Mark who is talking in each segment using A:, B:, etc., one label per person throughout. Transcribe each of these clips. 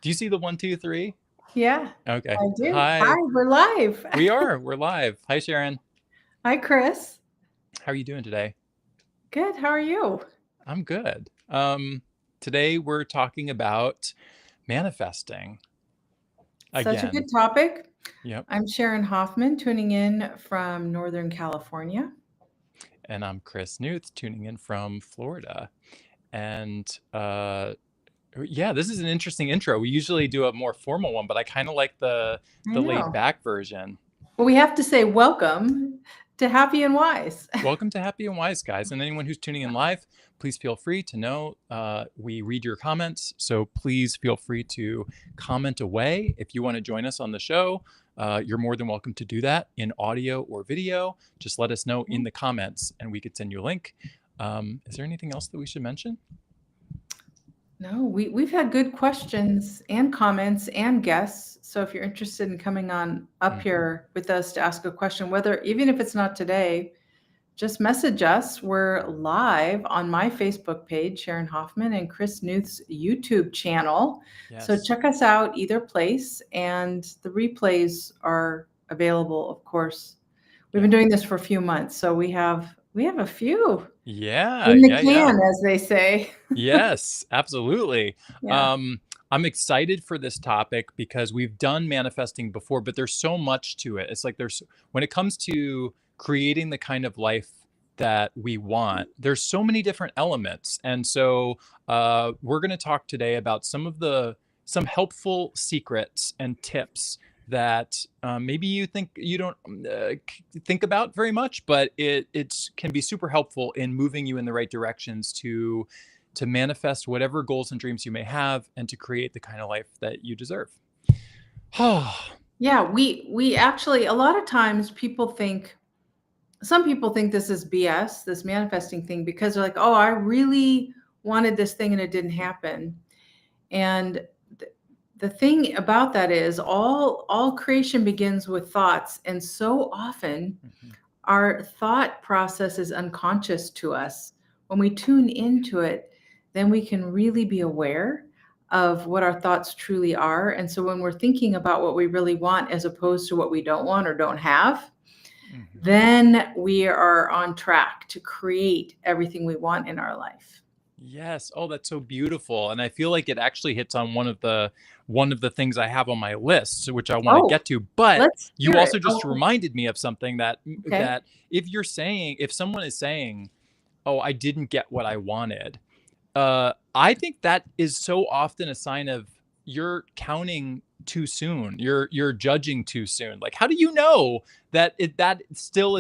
A: Do you see the 1, 2, 3?
B: Yeah,
A: Okay.
B: I do. Hi,
A: Hi.
B: we're live.
A: We're live. Hi, Sharon.
B: Hi, Chris.
A: How are you doing today?
B: Good. How are you?
A: I'm good. Today we're talking about manifesting
B: Such a
A: again.
B: good topic.
A: Yep.
B: I'm Sharon Hoffman, tuning in from Northern California.
A: And I'm Chris Newth, tuning in from Florida. And yeah, this is an interesting intro. We usually do a more formal one, but I kind of like
B: I
A: the laid
B: know.
A: back version.
B: Well, we have to say welcome to Happy and Wise.
A: Welcome to Happy and Wise, guys. And anyone who's tuning in live, please feel free to know we read your comments. So please feel free to comment away. If you want to join us on the show, you're more than welcome to do that in audio or video. Just let us know in the comments and we could send you a link. Is there anything else that we should mention?
B: No, we've had good questions and comments and guests. So if you're interested in coming on up here with us to ask a question, whether even if it's not today, just message us. We're live on my Facebook page, Sharon Hoffman, and Chris Newth's YouTube channel.
A: Yes.
B: So check us out either place, and the replays are available, of course. We've been doing this for a few months, so we have a few in the can, as they say.
A: Yes, absolutely.
B: Yeah.
A: I'm excited for this topic because we've done manifesting before, but there's so much to it. It's like when it comes to creating the kind of life that we want, there's so many different elements. And so we're going to talk today about some helpful secrets and tips that maybe you think you don't think about very much, but it can be super helpful in moving you in the right directions to manifest whatever goals and dreams you may have and to create the kind of life that you deserve.
B: Yeah, we actually, a lot of times some people think this is BS, this manifesting thing, because they're like, oh, I really wanted this thing and it didn't happen. And the thing about that is all creation begins with thoughts. And so often our thought process is unconscious to us. When we tune into it, then we can really be aware of what our thoughts truly are. And so when we're thinking about what we really want as opposed to what we don't want or don't have, then we are on track to create everything we want in our life.
A: Yes. Oh, that's so beautiful. And I feel like it actually hits on one of the things I have on my list, which I want to get to. But you also just reminded me of something that if someone is saying, oh, I didn't get what I wanted, I think that is so often a sign of you're counting too soon. You're judging too soon. Like, how do you know that that's still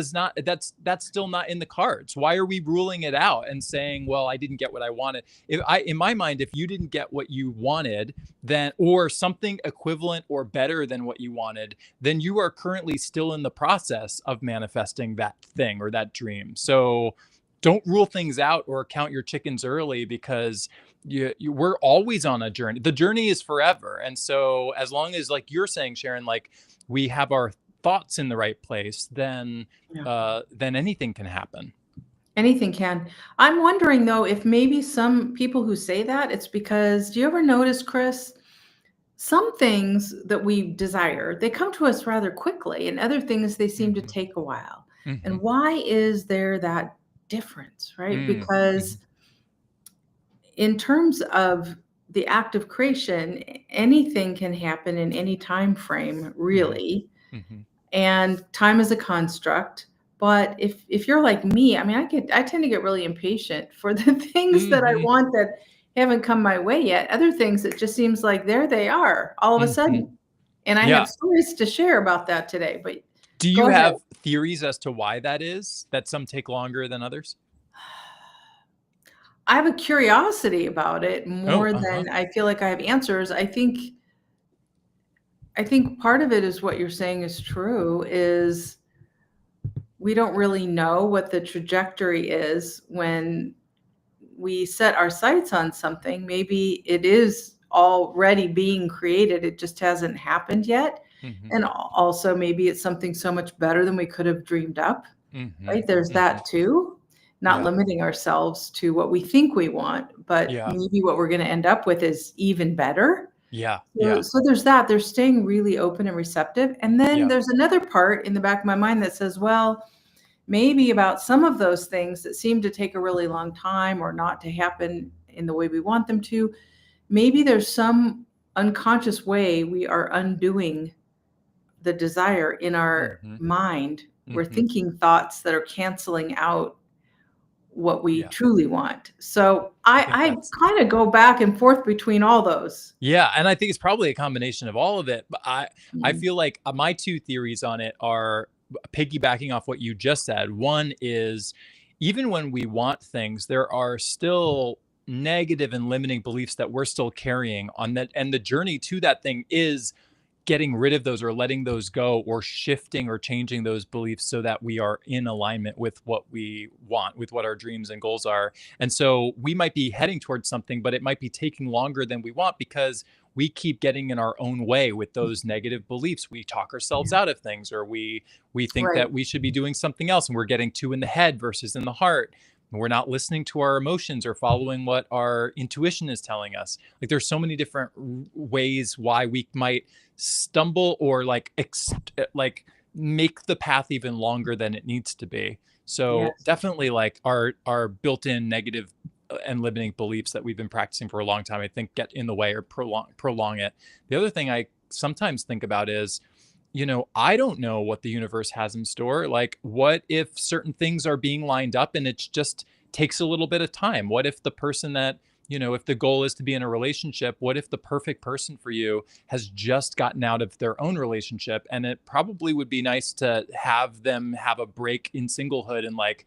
A: not in the cards? Why are we ruling it out and saying, well, I didn't get what I wanted? In my mind, if you didn't get what you wanted, then, or something equivalent or better than what you wanted, then you are currently still in the process of manifesting that thing or that dream. So don't rule things out or count your chickens early, because we're always on a journey. The journey is forever. And so as long as, like you're saying, Sharon, like we have our thoughts in the right place, then anything can happen.
B: Anything can. I'm wondering though, if maybe some people who say that, it's because, do you ever notice, Chris, some things that we desire, they come to us rather quickly, and other things, they seem to take a while. And why is there that difference, right? Because in terms of the act of creation, anything can happen in any time frame, really. And time is a construct. But if you're like me, I mean, I tend to get really impatient for the things that I want that haven't come my way yet. Other things, it just seems like there they are all of a sudden. And I have stories to share about that today. But
A: do you have theories as to why that is, that some take longer than others?
B: I have a curiosity about it more than I feel like I have answers. I think part of it is what you're saying is true, is we don't really know what the trajectory is when we set our sights on something. Maybe it is already being created, it just hasn't happened yet. And also maybe it's something so much better than we could have dreamed up, right? There's that too. Not limiting ourselves to what we think we want, but maybe what we're going to end up with is even better.
A: Yeah.
B: So,
A: Yeah.
B: so there's that. They're staying really open and receptive. And then
A: Yeah.
B: there's another part in the back of my mind that says, well, maybe about some of those things that seem to take a really long time or not to happen in the way we want them to, maybe there's some unconscious way we are undoing the desire in our
A: Hmm.
B: mind. We're
A: Hmm.
B: thinking thoughts that are canceling out what we
A: Yeah.
B: truly want. So
A: I think
B: I
A: that's
B: kind of go back and forth between all those.
A: Yeah, and I think it's probably a combination of all of it, but I
B: Mm.
A: feel like, my 2 theories on it are piggybacking off what you just said. One is, even when we want things, there are still negative and limiting beliefs that we're still carrying on that, and the journey to that thing is getting rid of those or letting those go or shifting or changing those beliefs so that we are in alignment with what we want, with what our dreams and goals are. And so we might be heading towards something, but it might be taking longer than we want because we keep getting in our own way with those negative beliefs. We talk ourselves
B: Yeah.
A: out of things, or we think
B: Right.
A: that we should be doing something else, and we're getting too in the head versus in the heart. We're not listening to our emotions or following what our intuition is telling us. Like, there's so many different ways why we might stumble or like make the path even longer than it needs to be. So
B: Yes.
A: definitely, like, our built-in negative and limiting beliefs that we've been practicing for a long time, I think, get in the way or prolong it. The other thing I sometimes think about is, I don't know what the universe has in store. Like, what if certain things are being lined up and it just takes a little bit of time? What if the person that, if the goal is to be in a relationship, what if the perfect person for you has just gotten out of their own relationship? And it probably would be nice to have them have a break in singlehood and, like,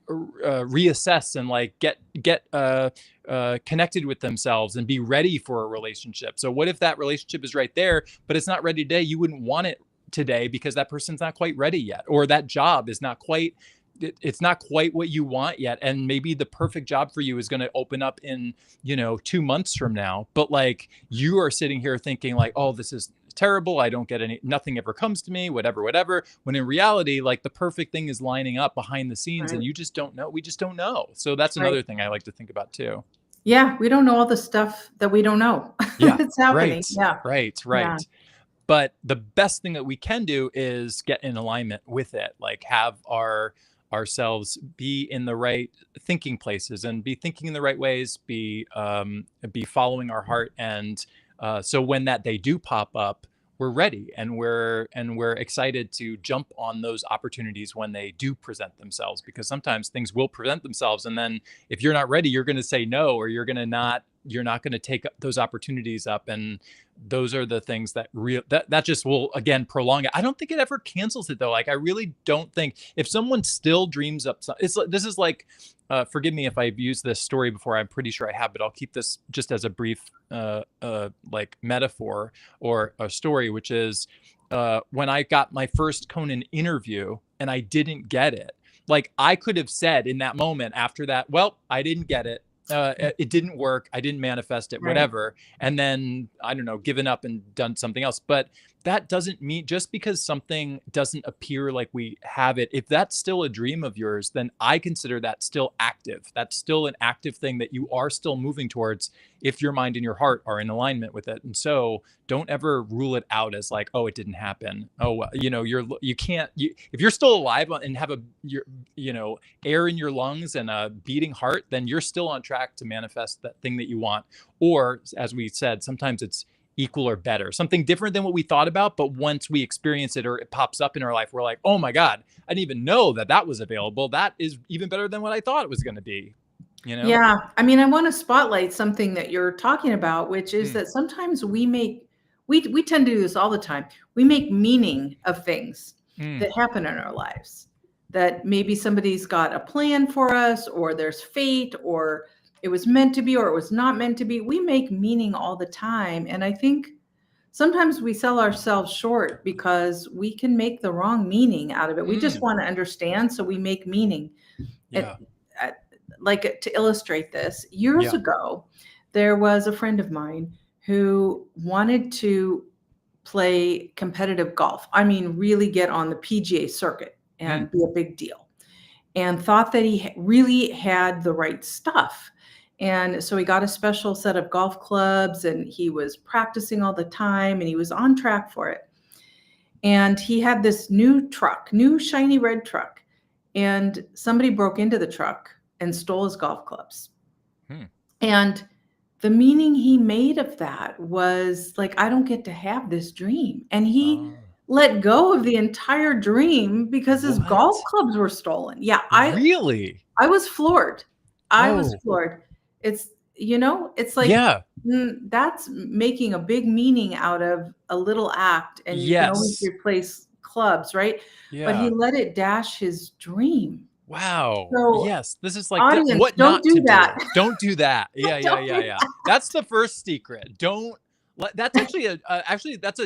A: reassess and, like, get connected with themselves and be ready for a relationship. So what if that relationship is right there, but it's not ready today? You wouldn't want it today because that person's not quite ready yet, or that job is not quite it's not quite what you want yet, and maybe the perfect job for you is going to open up in 2 months from now, but, like, you are sitting here thinking, like, oh, this is terrible, I don't get any, nothing ever comes to me, whatever, when in reality, like, the perfect thing is lining up behind the scenes, and
B: Right.
A: you just don't know. We just don't know. So that's
B: Right.
A: another thing I like to think about too.
B: Yeah, we don't know all the stuff that we don't know.
A: Yeah.
B: It's happening.
A: Right.
B: Yeah.
A: Right.
B: Yeah.
A: Right. But the best thing that we can do is get in alignment with it, like, have ourselves be in the right thinking places and be thinking in the right ways, be following our heart, and so when that they do pop up, we're ready, and we're excited to jump on those opportunities when they do present themselves, because sometimes things will present themselves, and then if you're not ready, you're going to say no, or you're not going to take those opportunities up, and those are the things that just will, again, prolong it. I don't think it ever cancels it, though. Like, I really don't think, if someone still dreams up this is like, forgive me if I've used this story before, I'm pretty sure I have, but I'll keep this just as a brief like metaphor or a story, which is, when I got my first Conan interview and I didn't get it. Like, I could have said in that moment after that, well, I didn't get it, it didn't work, I didn't manifest it,
B: Right.
A: whatever, and then, I don't know, given up and done something else. But that doesn't mean, just because something doesn't appear like we have it, if that's still a dream of yours, then I consider that still active. That's still an active thing that you are still moving towards, if your mind and your heart are in alignment with it. And so don't ever rule it out as, like, oh, it didn't happen, oh, well, you can't, if you're still alive and have air in your lungs and a beating heart, then you're still on track to manifest that thing that you want. Or, as we said, sometimes it's equal or better, something different than what we thought about, but once we experience it or it pops up in our life, we're like, oh my God, I didn't even know that was available. That is even better than what I thought it was going to be, you know?
B: Yeah. I mean, I want to spotlight something that you're talking about, which is
A: Mm,
B: that sometimes we tend to do this all the time. We make meaning of things
A: mm,
B: that happen in our lives. That maybe somebody's got a plan for us, or there's fate, or it was meant to be, or it was not meant to be. We make meaning all the time. And I think sometimes we sell ourselves short because we can make the wrong meaning out of it. We just
A: mm,
B: want to understand, so we make meaning. And
A: yeah,
B: uh, like, to illustrate this, years
A: yeah,
B: ago, there was a friend of mine who wanted to play competitive golf. I mean, really get on the PGA circuit
A: mm,
B: and be a big deal, and thought that he really had the right stuff. And so he got a special set of golf clubs and he was practicing all the time and he was on track for it. And he had this new truck, new shiny red truck, and somebody broke into the truck and stole his golf clubs. And the meaning he made of that was like, I don't get to have this dream. And he let go of the entire dream because his golf clubs were stolen. Yeah. I was floored. I was floored. It's, it's like, that's making a big meaning out of a little act, and you can always replace clubs, right? But he let it dash his dream.
A: Wow.
B: So,
A: yes. This is like
B: audience,
A: what
B: don't
A: not
B: do
A: to
B: that.
A: do. Don't do that. Yeah. Yeah. That's the first secret. That's actually that's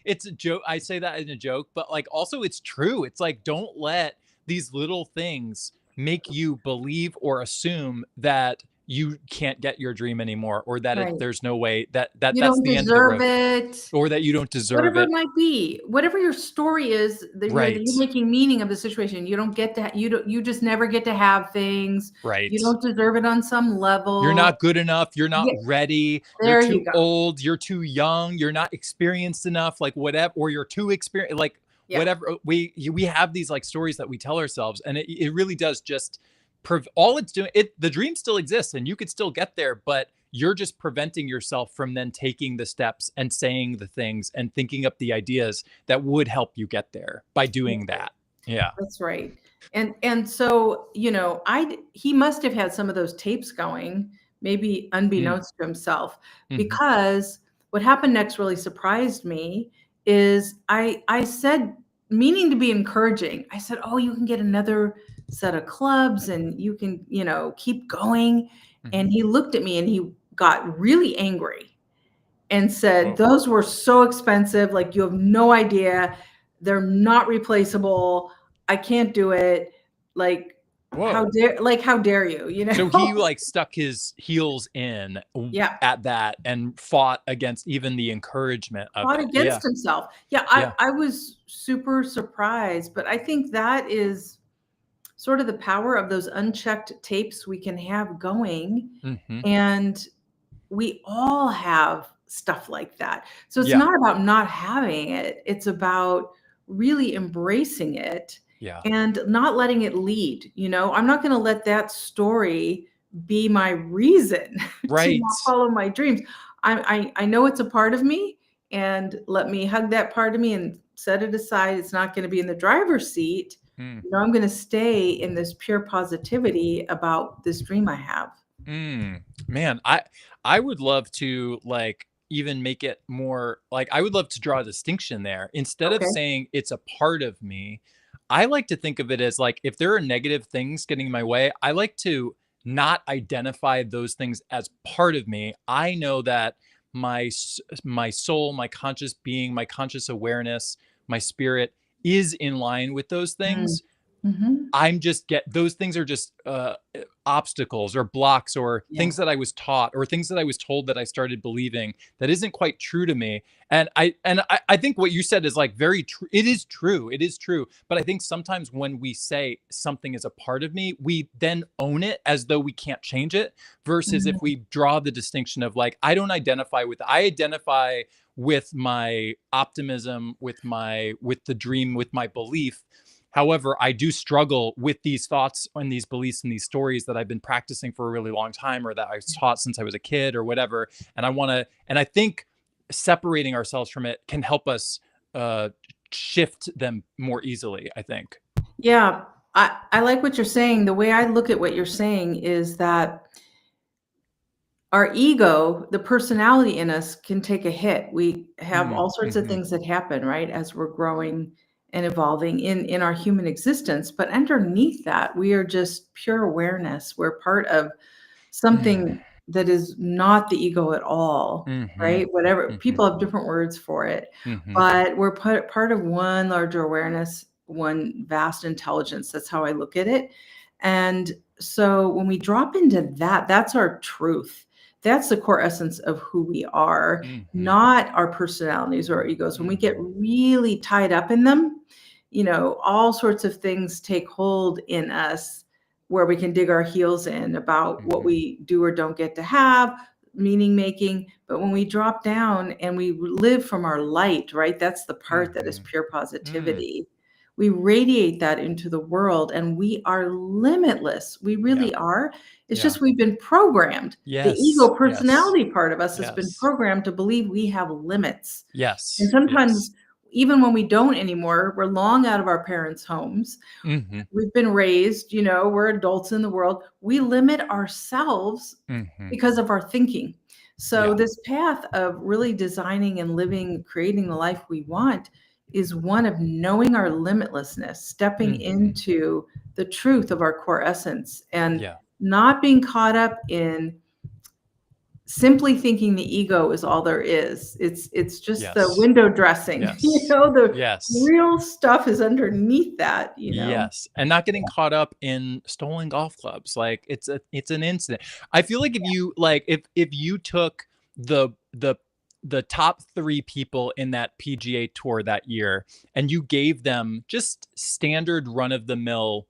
A: it's a joke. I say that in a joke, but like also it's true. It's like, don't let these little things make you believe or assume that you can't get your dream anymore, or that there's no way that that's the end of the road,
B: it,
A: or that you don't deserve
B: whatever
A: it.
B: it might be, whatever your story is, that you're making meaning of the situation. You don't get to, you just never get to have things. You don't deserve it on some level.
A: You're not good enough. You're not ready. You're too old. You're too young. You're not experienced enough. Like whatever, or you're too experienced. Like whatever. We have these like stories that we tell ourselves, and it really does just. All it's doing, the dream still exists and you could still get there, but you're just preventing yourself from then taking the steps and saying the things and thinking up the ideas that would help you get there by doing that. Yeah,
B: that's right. And so, he must have had some of those tapes going, maybe unbeknownst to himself, because what happened next really surprised me. Is I said, meaning to be encouraging, I said, oh, you can get another set of clubs and you can, keep going. And he looked at me and he got really angry and said, those were so expensive. Like, you have no idea. They're not replaceable. I can't do it. Like, how dare you,
A: So he like stuck his heels in at that and fought against even the encouragement of
B: fought against himself. I was super surprised, but I think that is sort of the power of those unchecked tapes we can have going. And we all have stuff like that. So it's not about not having it. It's about really embracing it and not letting it lead. I'm not going to let that story be my reason to not follow my dreams. I know it's a part of me, and let me hug that part of me and set it aside. It's not going to be in the driver's seat. I'm going to stay in this pure positivity about this dream I have.
A: Man, I would love to like even make it more like, I would love to draw a distinction there. Instead of saying it's a part of me, I like to think of it as like, if there are negative things getting in my way, I like to not identify those things as part of me. I know that my soul, my conscious being, my conscious awareness, my spirit is in line with those things. I'm just those things are just obstacles or blocks or things that I was taught or things that I was told that I started believing that isn't quite true to me. And I think what you said is like very true. It is true. It is true. But I think sometimes when we say something is a part of me, we then own it as though we can't change it, versus if we draw the distinction of like, I identify with my optimism, with the dream, with my belief. However, I do struggle with these thoughts and these beliefs and these stories that I've been practicing for a really long time, or that I was taught since I was a kid or whatever. And I think separating ourselves from it can help us shift them more easily, I think.
B: Yeah, I like what you're saying. The way I look at what you're saying is that our ego, the personality in us, can take a hit. We have all sorts of things that happen, right, as we're growing and evolving in our human existence. But underneath that, we are just pure awareness. We're part of something that is not the ego at all, right? Whatever, people have different words for it, but we're part of one larger awareness, one vast intelligence. That's how I look at it. And so when we drop into that, that's our truth. That's the core essence of who we are, not our personalities or our egos. When we get really tied up in them, all sorts of things take hold in us where we can dig our heels in about what we do or don't get to have, meaning making. But when we drop down and we live from our light, right? That's the part that is pure positivity. We radiate that into the world, and we are limitless. We really are. It's just we've been programmed. The ego personality part of us has been programmed to believe we have limits. And sometimes, even when we don't anymore, we're long out of our parents' homes. We've been raised, we're adults in the world. We limit ourselves because of our thinking. So this path of really designing and living, creating the life we want is one of knowing our limitlessness, stepping into the truth of our core essence, and not being caught up in simply thinking the ego is all there is. It's just the window dressing. The real stuff is underneath that.
A: Yes, and not getting caught up in stolen golf clubs. Like it's an incident. I feel like if you took the top 3 people in that PGA Tour that year and you gave them just standard run-of-the-mill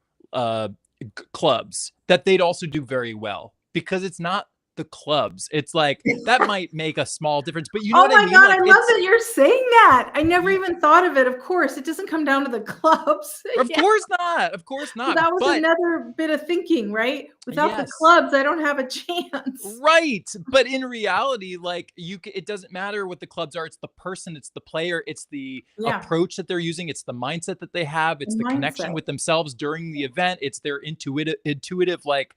A: clubs, that they'd also do very well, because it's not the clubs. It's like that might make a small difference, but you know what I mean?
B: Oh my God, I love that you're saying that. I never even thought of it. Of course, it doesn't come down to the clubs.
A: Of course not. Of course not.
B: So that was another bit of thinking, right? Without the clubs, I don't have a chance.
A: Right. But in reality, like it doesn't matter what the clubs are. It's the person, it's the player, it's the approach that they're using, it's the mindset that they have, it's the connection with themselves during the event, it's their intuitive like,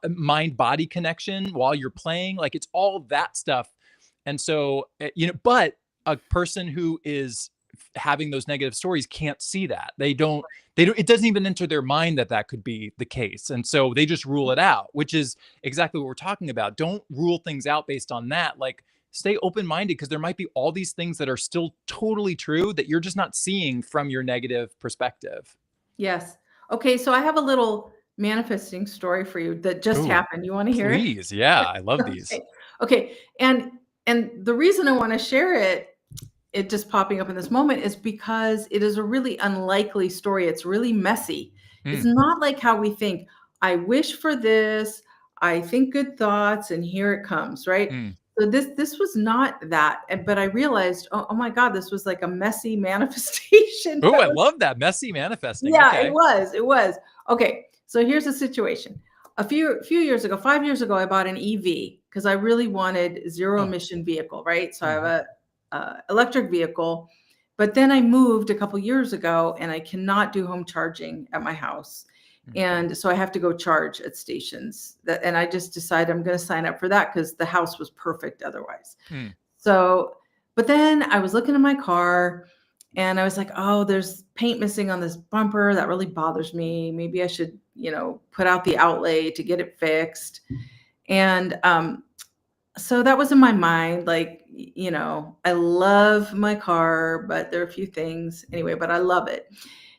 A: mind-body connection while you're playing. Like it's all that stuff. And so, but a person who is having those negative stories can't see that. They don't, it doesn't even enter their mind that could be the case. And so they just rule it out, which is exactly what we're talking about. Don't rule things out based on that. Like stay open-minded, because there might be all these things that are still totally true that you're just not seeing from your negative perspective.
B: Yes. Okay. So I have a little manifesting story for you that just happened. You want to hear it?
A: Please. Yeah. I love these.
B: Okay. And the reason I want to share it just popping up in this moment, is because it is a really unlikely story. It's really messy. It's not like how we think. I wish for this, I think good thoughts, and here it comes, right? So this was not that, but I realized, oh my God, this was like a messy manifestation.
A: Oh, I love that, messy manifesting.
B: Yeah, okay. It was. Okay, so here's the situation. A few years ago, 5 years ago, I bought an EV because I really wanted zero emission vehicle, right? So I have a electric vehicle, but then I moved a couple years ago and I cannot do home charging at my house. And so I have to go charge at stations and I just decided I'm going to sign up for that because the house was perfect otherwise. So, but then I was looking at my car and I was like, oh, there's paint missing on this bumper. That really bothers me. Maybe I should, put out the outlay to get it fixed. And, so that was in my mind, like, I love my car, but there are a few things anyway, but I love it.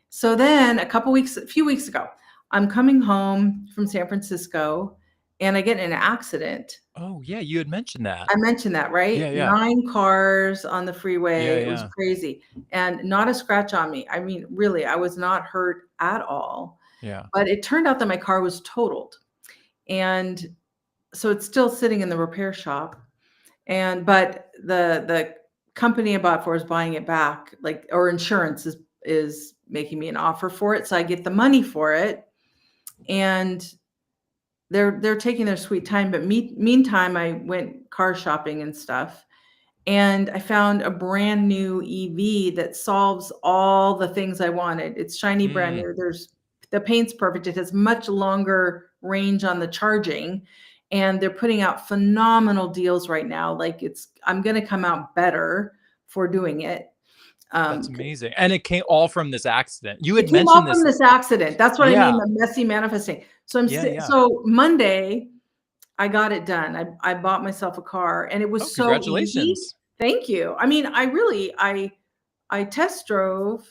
B: So then a few weeks ago, I'm coming home from San Francisco and I get in an accident.
A: Oh yeah. You had mentioned that.
B: I mentioned that, right?
A: Yeah.
B: 9 cars on the freeway.
A: Yeah,
B: it was crazy. And not a scratch on me. I mean, really, I was not hurt at all.
A: Yeah.
B: But it turned out that my car was totaled. And so it's still sitting in the repair shop, but the company I bought for is buying it back, or insurance is making me an offer for it. So I get the money for it, and they're taking their sweet time. But meantime, I went car shopping and stuff, and I found a brand new EV that solves all the things I wanted. It's shiny, brand new. The paint's perfect. It has much longer range on the charging. And they're putting out phenomenal deals right now. Like I'm going to come out better for doing it.
A: That's amazing. And it came all from this accident. You had
B: mentioned
A: mentioned this
B: from this accident. That's what I mean, the messy manifesting. So so Monday, I got it done. I bought myself a car, and it was so
A: congratulations.
B: Easy. Thank you. I mean, I test drove,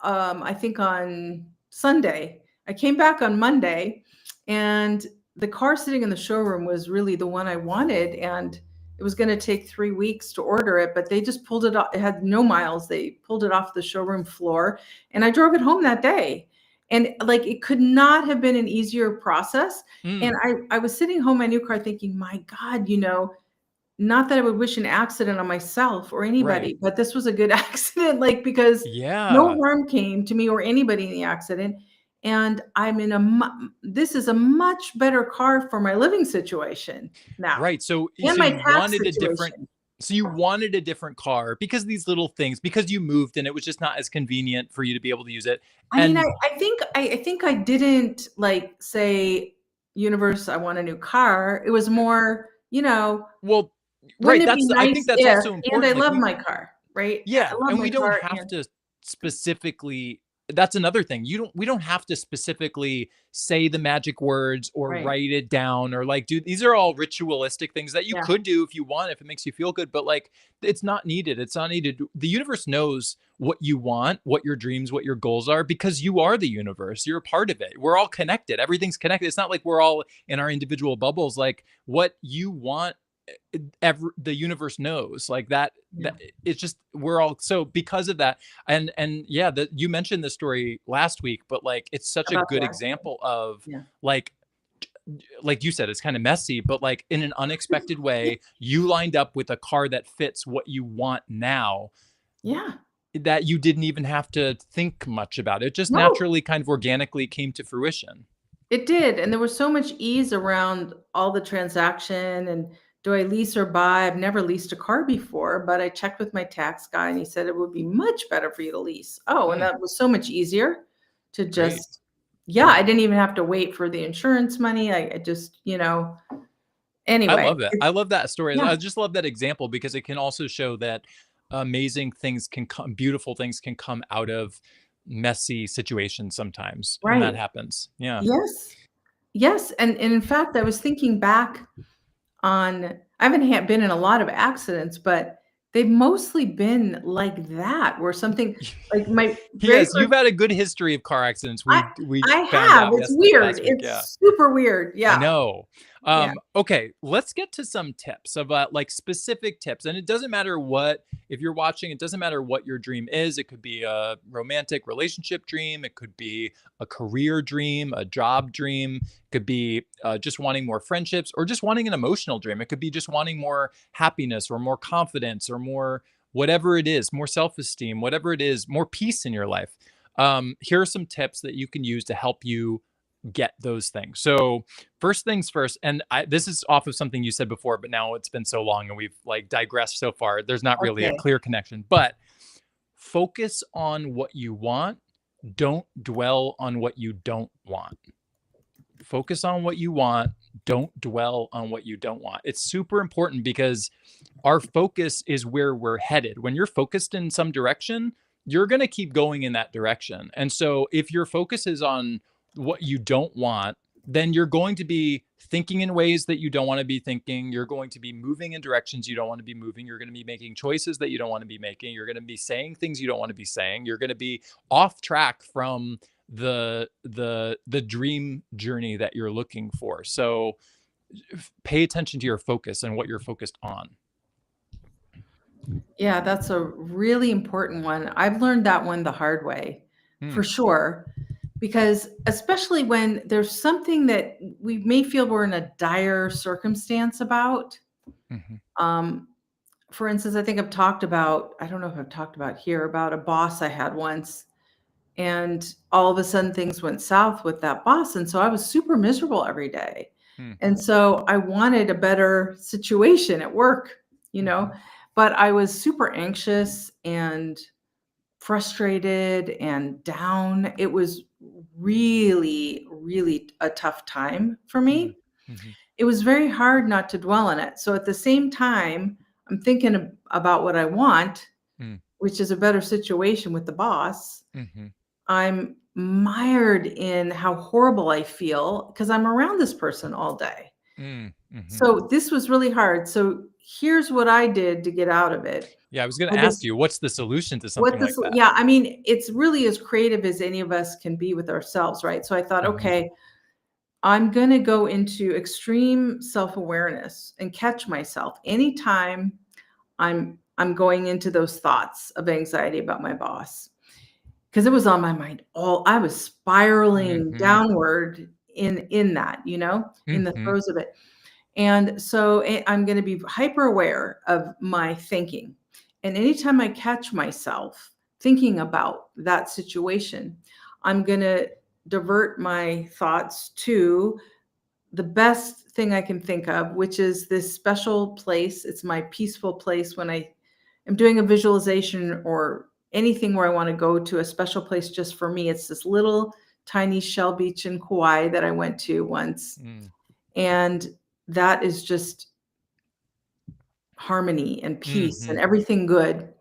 B: I think on Sunday. I came back on Monday, and the car sitting in the showroom was really the one I wanted, and it was going to take 3 weeks to order it, but they just pulled it off. It had no miles. They pulled it off the showroom floor, and I drove it home that day. And like, it could not have been an easier process. And
A: Mm.
B: I was sitting home in my new car thinking, my God, not that I would wish an accident on myself or
A: Right.
B: anybody, but this was a good accident, like, because no
A: Yeah.
B: harm came to me or anybody in the accident. And this is a much better car for my living situation now
A: Right. So
B: and
A: so
B: my
A: you
B: tax
A: wanted a different
B: situation.
A: so you wanted a different car because these little things, because you moved and it was just not as convenient for you to be able to use it.
B: I mean,
A: And
B: I think I didn't like say, universe, I want a new car. It was more,
A: well,
B: wouldn't
A: right,
B: it be
A: I
B: nice
A: think that's
B: if,
A: also
B: and I
A: important. Like
B: love my car, right? I
A: yeah,
B: love
A: and
B: my
A: we don't
B: car
A: have
B: and
A: to specifically, that's another thing. We don't have to specifically say the magic words or
B: right.
A: write it down or like do, these are all ritualistic things that you
B: Yeah.
A: could do if you want, if it makes you feel good, but like it's not needed. It's not needed. The universe knows what you want, what your dreams, what your goals are, because you are the universe. You're a part of it. We're all connected. Everything's connected. It's not like we're all in our individual bubbles. Like what you want, the universe knows like that.
B: Yeah.
A: That it's just, we're all, so because of that. And yeah, that you mentioned the story last week, but like it's such a
B: About
A: good
B: the accident.
A: example of
B: Yeah.
A: like like you said, it's kind of messy, but like in an unexpected way you lined up with a car that fits what you want now,
B: Yeah.
A: that you didn't even have to think much about. It just
B: No,
A: naturally kind of organically came to fruition.
B: it did, and there was so much ease around all the transaction, and do I lease or buy? I've never leased a car before, but I checked with my tax guy, and he said it would be much better for you to lease. Oh, and
A: Hmm,
B: that was so much easier to
A: great.
B: just, yeah, I didn't even have to wait for the insurance money. I just,
A: I
B: anyway,
A: love it. I love that story.
B: yeah,
A: I just love that example because it can also show that amazing things can come, beautiful things can come out of messy situations sometimes. And that
B: right.
A: happens. Yeah.
B: Yes. Yes, and in fact, I was thinking back on, I haven't been in a lot of accidents, but they've mostly been like that, where something like my very
A: Yes, you've
B: first
A: had a good history of car accidents.
B: I
A: We
B: I
A: found
B: have,
A: out
B: it's
A: yes
B: weird,
A: last week. Yeah.
B: it's super weird,
A: I
B: yeah,
A: know.
B: yeah,
A: Okay, let's get to some tips about like specific tips. And it doesn't matter what, if you're watching, it doesn't matter what your dream is. It could be a romantic relationship dream, it could be a career dream, a job dream, it could be just wanting more friendships or just wanting an emotional dream. It could be just wanting more happiness or more confidence or more, whatever it is, more self esteem, whatever it is, more peace in your life. Here are some tips that you can use to help you get those things. So, first things first, and this is off of something you said before, but now it's been so long and we've like digressed so far. There's not really a
B: okay,
A: clear connection, but focus on what you want. Don't dwell on what you don't want. Focus on what you want. Don't dwell on what you don't want. It's super important because our focus is where we're headed. When you're focused in some direction, you're going to keep going in that direction. And so if your focus is on what you don't want, then you're going to be thinking in ways that you don't want to be thinking. You're going to be moving in directions you don't want to be moving. You're going to be making choices that you don't want to be making. You're going to be saying things you don't want to be saying. You're going to be off track from the dream journey that you're looking for. So pay attention to your focus and what you're focused on.
B: yeah, that's a really important one. I've learned that one the hard way,
A: Hmm.
B: for sure, because especially when there's something that we may feel we're in a dire circumstance about,
A: Mm-hmm.
B: um, for instance, I think I've talked about, I don't know if I've talked about here, about a boss I had once. And all of a sudden things went south with that boss. And so I was super miserable every day. And so I wanted a better situation at work,
A: Mm-hmm.
B: but I was super anxious and frustrated and down. It was really, really a tough time for me.
A: Mm-hmm.
B: It was very hard not to dwell on it. So at the same time, I'm thinking about what I want, which is a better situation with the boss.
A: Mm-hmm.
B: I'm mired in how horrible I feel because I'm around this person all day.
A: Mm-hmm.
B: So this was really hard. So here's what I did to get out of it.
A: Yeah, I was going
B: I
A: to ask
B: just
A: you, what's the solution to
B: what
A: something like
B: this
A: that?
B: yeah, I mean, it's really as creative as any of us can be with ourselves, right? So I thought,
A: Mm-hmm.
B: okay, I'm going to go into extreme self-awareness and catch myself anytime I'm going into those thoughts of anxiety about my boss. because it was on my mind. I was spiraling
A: Mhm.
B: downward in that, in the
A: Mhm.
B: throes of it. And so I'm going to be hyper aware of my thinking. And anytime I catch myself thinking about that situation, I'm going to divert my thoughts to the best thing I can think of, which is this special place. It's my peaceful place when I am doing a visualization or anything where I want to go to a special place just for me. It's this little tiny shell beach in Kauai that I went to once.
A: Mm.
B: And that is just harmony and peace and
A: Mhm.
B: everything good.
A: Mhm.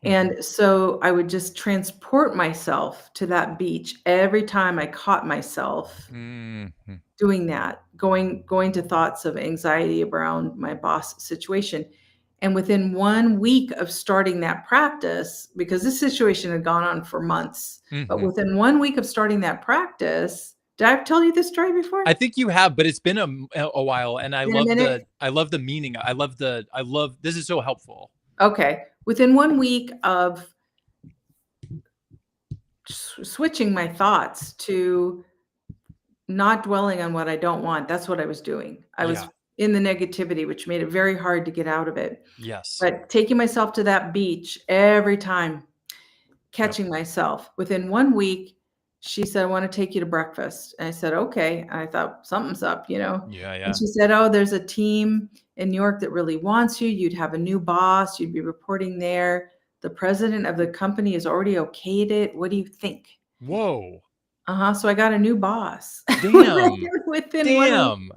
B: And so I would just transport myself to that beach every time I caught myself
A: Mhm.
B: doing that, going to thoughts of anxiety around my boss situation. And within 1 week of starting that practice, because this situation had gone on for months, but
A: Mhm.
B: within 1 week of starting that practice, did I tell you this story before?
A: I think you have, but it's been a while, and
B: In a minute?
A: I love the meaning. I love this is so helpful.
B: Okay. Within 1 week of switching my thoughts to not dwelling on what I don't want, that's what I was doing. I
A: Yeah.
B: was in the negativity, which made it very hard to get out of it.
A: Yes.
B: But taking myself to that beach every time,
A: Yep.
B: catching myself. Within 1 week, she said, "I wanna take you to breakfast." And I said, "Okay." And I thought, "Something's up," you know?
A: Yeah,
B: And
A: yeah.
B: she said, "Oh, there's a team in New York that really wants you. You'd have a new boss. You'd be reporting there. The president of the company has already okayed it. What do you think?"
A: Whoa.
B: Uh-huh, so I got a new boss
A: Damn.
B: within 1 week.
A: Damn.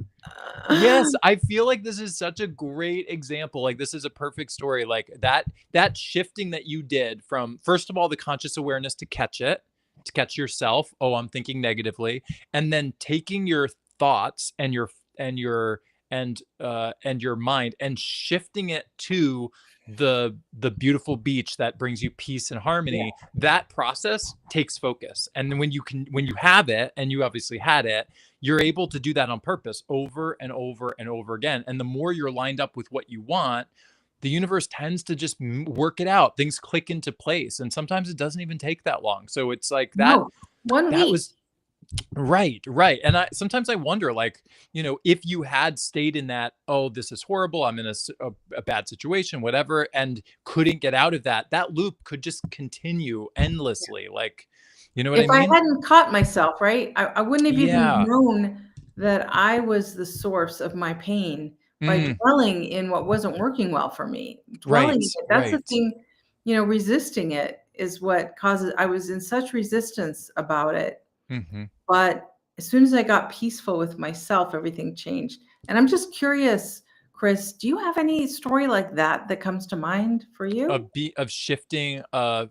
A: Yes, I feel like this is such a great example. Like this is a perfect story. Like that shifting that you did from first of all the conscious awareness to catch it, to catch yourself, oh, I'm thinking negatively, and then taking your thoughts and your and your mind and shifting it to the beautiful beach that brings you peace and
B: Yeah.
A: harmony. That process takes focus. And then when you have it, and you obviously had it, you're able to do that on purpose over and over and over again. And the more you're lined up with what you want, the universe tends to just work it out. Things click into place. And sometimes it doesn't even take that long. So it's like
B: No, 1
A: that
B: week.
A: was right, right. And I wonder, like, if you had stayed in that, oh, this is horrible, I'm in a bad situation, whatever, and couldn't get out of that, that loop could just continue endlessly. Like, you know what
B: If
A: I
B: I
A: mean?
B: hadn't caught myself, right, I wouldn't have even
A: Yeah.
B: known that I was the source of my pain by
A: Mm,
B: dwelling in what wasn't working well for me. Dwelling
A: right,
B: in it, that's the
A: right.
B: thing, resisting it is what causes I was in such resistance about it,
A: Hmm.
B: but as soon as I got peaceful with myself, everything changed. And I'm just curious, Chris, do you have any story like that that comes to mind for you?
A: Of shifting,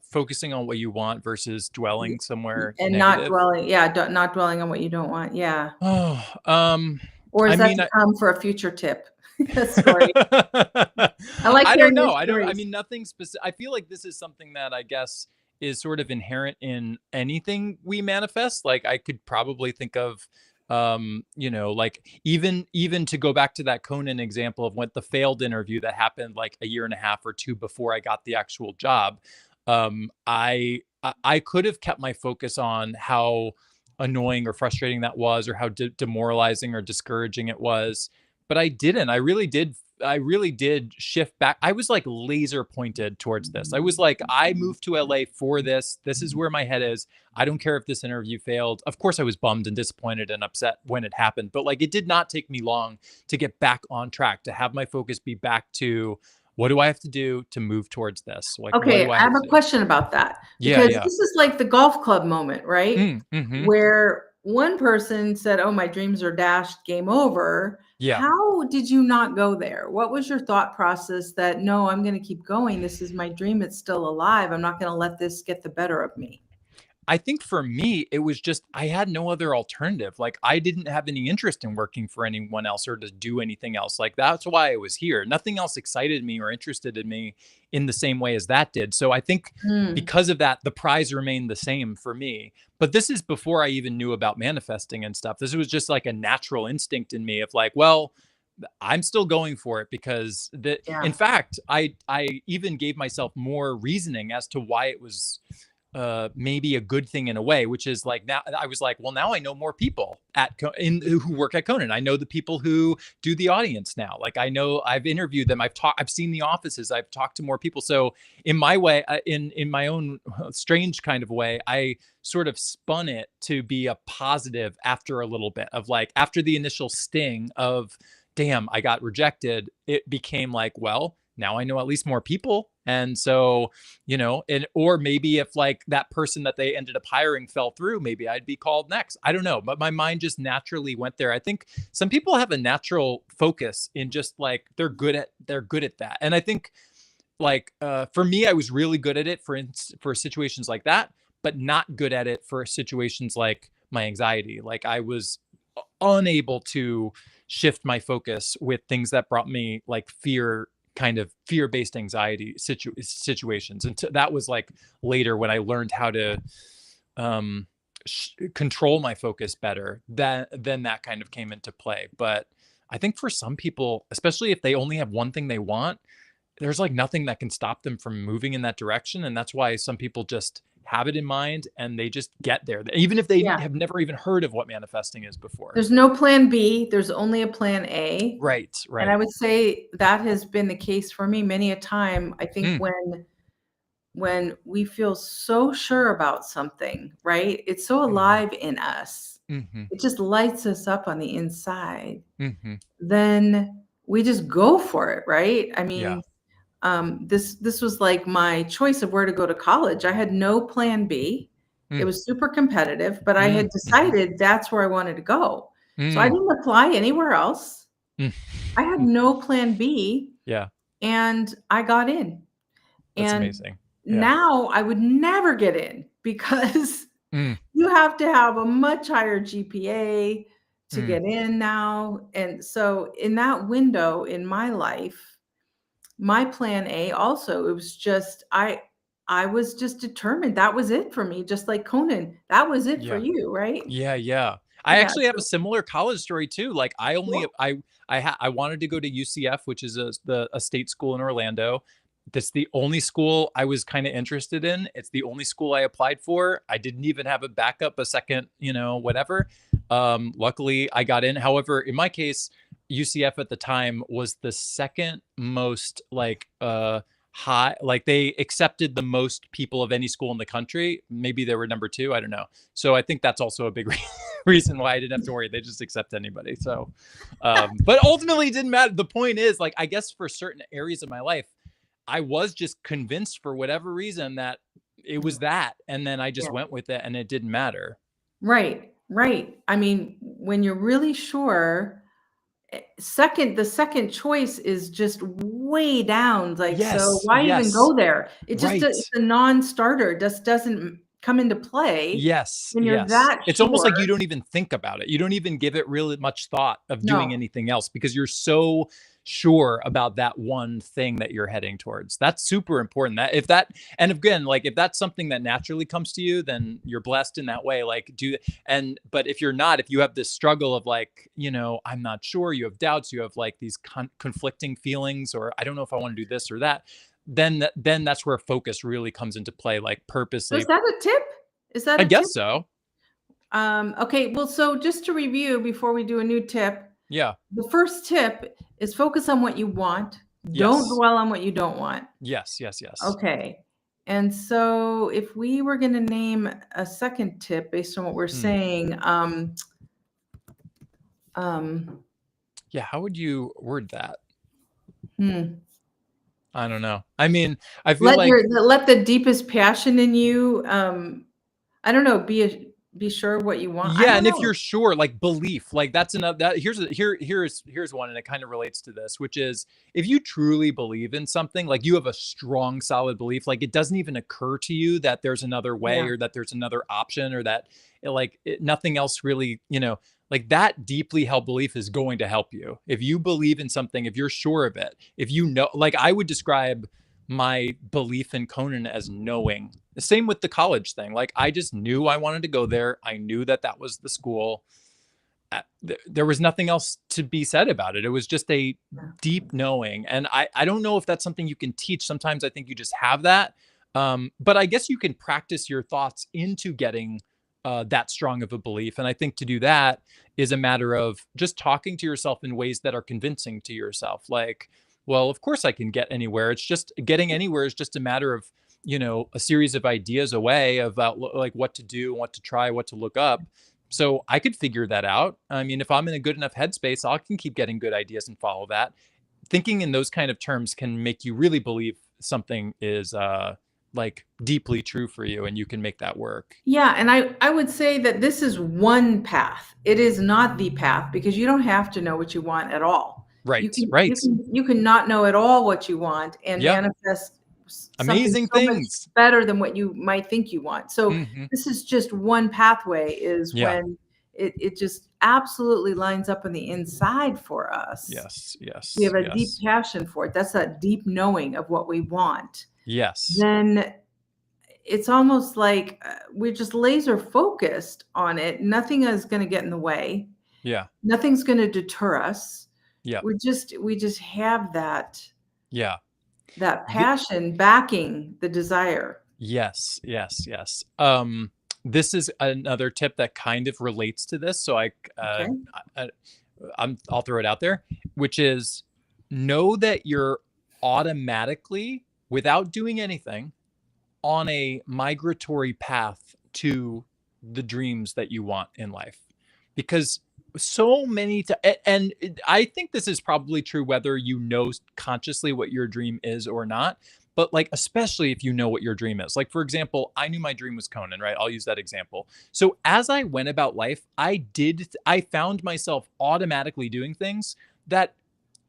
A: focusing on what you want versus dwelling somewhere
B: And not
A: negative.
B: dwelling yeah, not dwelling on what you don't want, yeah.
A: Oh,
B: Or
A: I
B: is that
A: mean,
B: to come for a future tip? A story. I like
A: I don't
B: hearing your
A: know. I
B: stories.
A: mean, nothing specific. I feel like this is something that I guess is sort of inherent in anything we manifest. Like I could probably think of, like even to go back to that Conan example of what the failed interview that happened like a year and a half or two before I got the actual job. I could have kept my focus on how annoying or frustrating that was, or how demoralizing or discouraging it was, but I didn't. I really did shift back. I was like laser pointed towards this. I was like, I moved to LA for this. This is where my head is. I don't care if this interview failed. Of course, I was bummed and disappointed and upset when it happened, but like it did not take me long to get back on track, to have my focus be back to what do I have to do to move towards this? Like, what
B: Okay,
A: do I
B: I
A: have
B: have
A: to
B: a
A: do?
B: question about that
A: Yeah,
B: because
A: yeah.
B: this is like the golf club moment, right?
A: Mm-hmm.
B: Where one person said, "Oh, my dreams are dashed, game over."
A: Yeah.
B: How did you not go there? What was your thought process that, "No, I'm gonna keep going. This is my dream. It's still alive. I'm not gonna let this get the better of me."
A: I think for me, it was just I had no other alternative. Like I didn't have any interest in working for anyone else or to do anything else. Like that's why I was here. Nothing else excited me or interested in me in the same way as that did. So I think
B: Mm,
A: because of that, the prize remained the same for me. But this is before I even knew about manifesting and stuff. This was just like a natural instinct in me of like, well, I'm still going for it because in
B: yeah.
A: fact, I even gave myself more reasoning as to why it was maybe a good thing in a way, which is like, now I was like, well, now I know more people who work at Conan. I know the people who do the audience now. Like, I know, I've interviewed them. I've seen the offices. I've talked to more people. So in my way, in my own strange kind of way, I sort of spun it to be a positive after a little bit of like, after the initial sting of, damn, I got rejected. It became like, well, now I know at least more people. And so, or maybe if like that person that they ended up hiring fell through, maybe I'd be called next. I don't know. But my mind just naturally went there. I think some people have a natural focus in just like, they're good at that. And I think like, for me, I was really good at it for situations like that, but not good at it for situations like my anxiety. Like, I was unable to shift my focus with things that brought me like kind of fear-based anxiety situations. And that was like later when I learned how to control my focus better, then that kind of came into play. But I think for some people, especially if they only have one thing they want, there's like nothing that can stop them from moving in that direction. And that's why some people just have it in mind and they just get there, even if they have never even heard of what manifesting is before.
B: There's no plan B. There's only a plan A.
A: Right.
B: And I would say that has been the case for me many a time. I think when we feel so sure about something, right? It's so alive in us. It just lights us up on the inside. Then we just go for it, right? I mean, this was like my choice of where to go to college. I had no plan B. It was super competitive, but I had decided that's where I wanted to go. So I didn't apply anywhere else. I had no plan B.
A: Yeah.
B: And I got in.
A: That's amazing.
B: Now I would never get in because you have to have a much higher GPA to get in now. And so in that window in my life, my plan A also, it was just, I was just determined. That was it for me. Just like Conan, that was it for you, right?
A: Yeah. I actually have a similar college story too. Like, I wanted to go to UCF, which is a state school in Orlando. That's the only school I was kind of interested in. It's the only school I applied for. I didn't even have a backup, a second, whatever. Luckily I got in. However, in my case, UCF at the time was the second most like high, like they accepted the most people of any school in the country. Maybe they were number 2, I don't know. So I think that's also a big reason why I didn't have to worry. They just accept anybody. So but ultimately it didn't matter. The point is, like, I guess for certain areas of my life, I was just convinced for whatever reason that it was that, and then I just went with it and it didn't matter.
B: Right. I mean, when you're really sure, the second choice is just way down. Like, so why even go there? It just, it's a non-starter. It just doesn't come into play.
A: Yes.
B: When you're that
A: it's almost like you don't even think about it. You don't even give it really much thought of doing anything else because you're so sure about that one thing that you're heading towards. That's super important. And again, like, if that's something that naturally comes to you, then you're blessed in that way. Like, but if you're not, if you have this struggle of like, I'm not sure, you have doubts, you have like these conflicting feelings, or I don't know if I want to do this or that, then that's where focus really comes into play, like purposely.
B: Is that a tip?
A: I guess so.
B: Okay. Well, so just to review before we do a new tip.
A: Yeah.
B: The first tip is focus on what you want. Don't dwell on what you don't want.
A: Yes.
B: Okay. And so if we were going to name a second tip based on what we're saying,
A: yeah, how would you word that? I don't know. I mean, I feel
B: let the deepest passion in you, I don't know, be sure of what you want.
A: Yeah, and if you're sure, like belief, like that's another. Here's one, and it kind of relates to this, which is if you truly believe in something, like you have a strong, solid belief, like it doesn't even occur to you that there's another way or that there's another option or that nothing else really, like that deeply held belief is going to help you. If you believe in something, if you're sure of it, if like I would describe my belief in Conan as knowing. The same with the college thing. Like I just knew I wanted to go there. I knew that was the school. There was nothing else to be said about it. It was just a deep knowing. And I don't know if that's something you can teach. Sometimes I think you just have that. But I guess you can practice your thoughts into getting that strong of a belief. And I think to do that is a matter of just talking to yourself in ways that are convincing to yourself. Like, well, of course I can get anywhere. It's just getting anywhere is just a matter of, a series of ideas away about like what to do, what to try, what to look up. So I could figure that out. I mean, if I'm in a good enough headspace, I can keep getting good ideas and follow that. Thinking in those kind of terms can make you really believe something is like deeply true for you and you can make that work.
B: Yeah, and I would say that this is one path. It is not the path because you don't have to know what you want at all. You
A: Right,
B: can you
A: right.
B: can you can not know at all what you want and
A: Yep.
B: manifest something
A: Amazing
B: so much
A: things.
B: better than what you might think you want. So
A: Hmm.
B: this is just one pathway is
A: Yeah.
B: when it just absolutely lines up on the inside for us.
A: Yes,
B: We
A: yes,
B: have a deep
A: yes,
B: passion for it. That's that deep knowing of what we want.
A: yes.
B: Then it's almost like we're just laser focused on it. Nothing is going to get in the way.
A: Yeah,
B: Nothing's going to deter us.
A: yeah,
B: We just have
A: yeah.
B: that
A: The,
B: passion backing the desire.
A: yes, yes, yes. This is another tip that kind of relates to this. So
B: Okay.
A: I I'll throw it out there, which is know that you're automatically, without doing anything, on a migratory path to the dreams that you want in life. Because so many and I think this is probably true whether you know consciously what your dream is or not, but like especially if you know what your dream is. Like for example, I knew my dream was Conan, right? I'll use that example. So as I went about life, I found myself automatically doing things that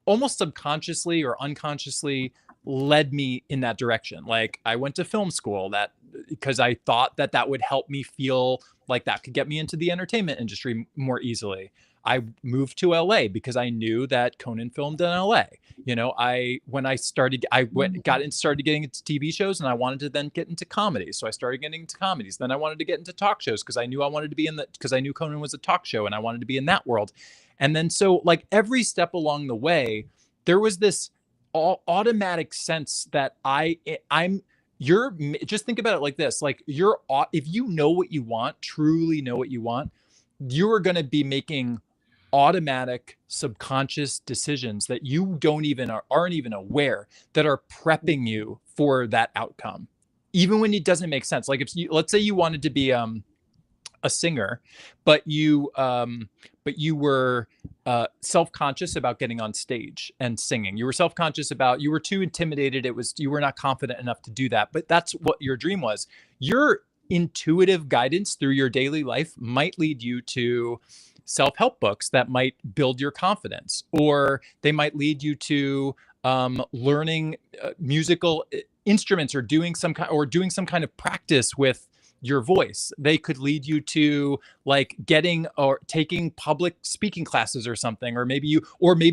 A: almost subconsciously or unconsciously led me in that direction. Like I went to film school that because I thought that that would help me feel like that could get me into the entertainment industry more easily. I moved to LA because I knew that Conan filmed in LA. When I started, got and started getting into TV shows, and I wanted to then get into comedies. So I started getting into comedies. Then I wanted to get into talk shows because I knew I wanted to be because I knew Conan was a talk show, and I wanted to be in that world. And then so like every step along the way, there was this automatic sense that I'm you're just think about it like this, like if you know what you want, truly know what you want, you are going to be making automatic subconscious decisions that you don't even aren't even aware that are prepping you for that outcome, even when it doesn't make sense. Like if you, let's say you wanted to be a singer, but you were self-conscious about getting on stage and singing. You were self-conscious about, you were too intimidated. You were not confident enough to do that, but that's what your dream was. Your intuitive guidance through your daily life might lead you to self-help books that might build your confidence, or they might lead you to learning musical instruments, or doing some kind of practice with your voice. They could lead you to like getting or taking public speaking classes or something, or maybe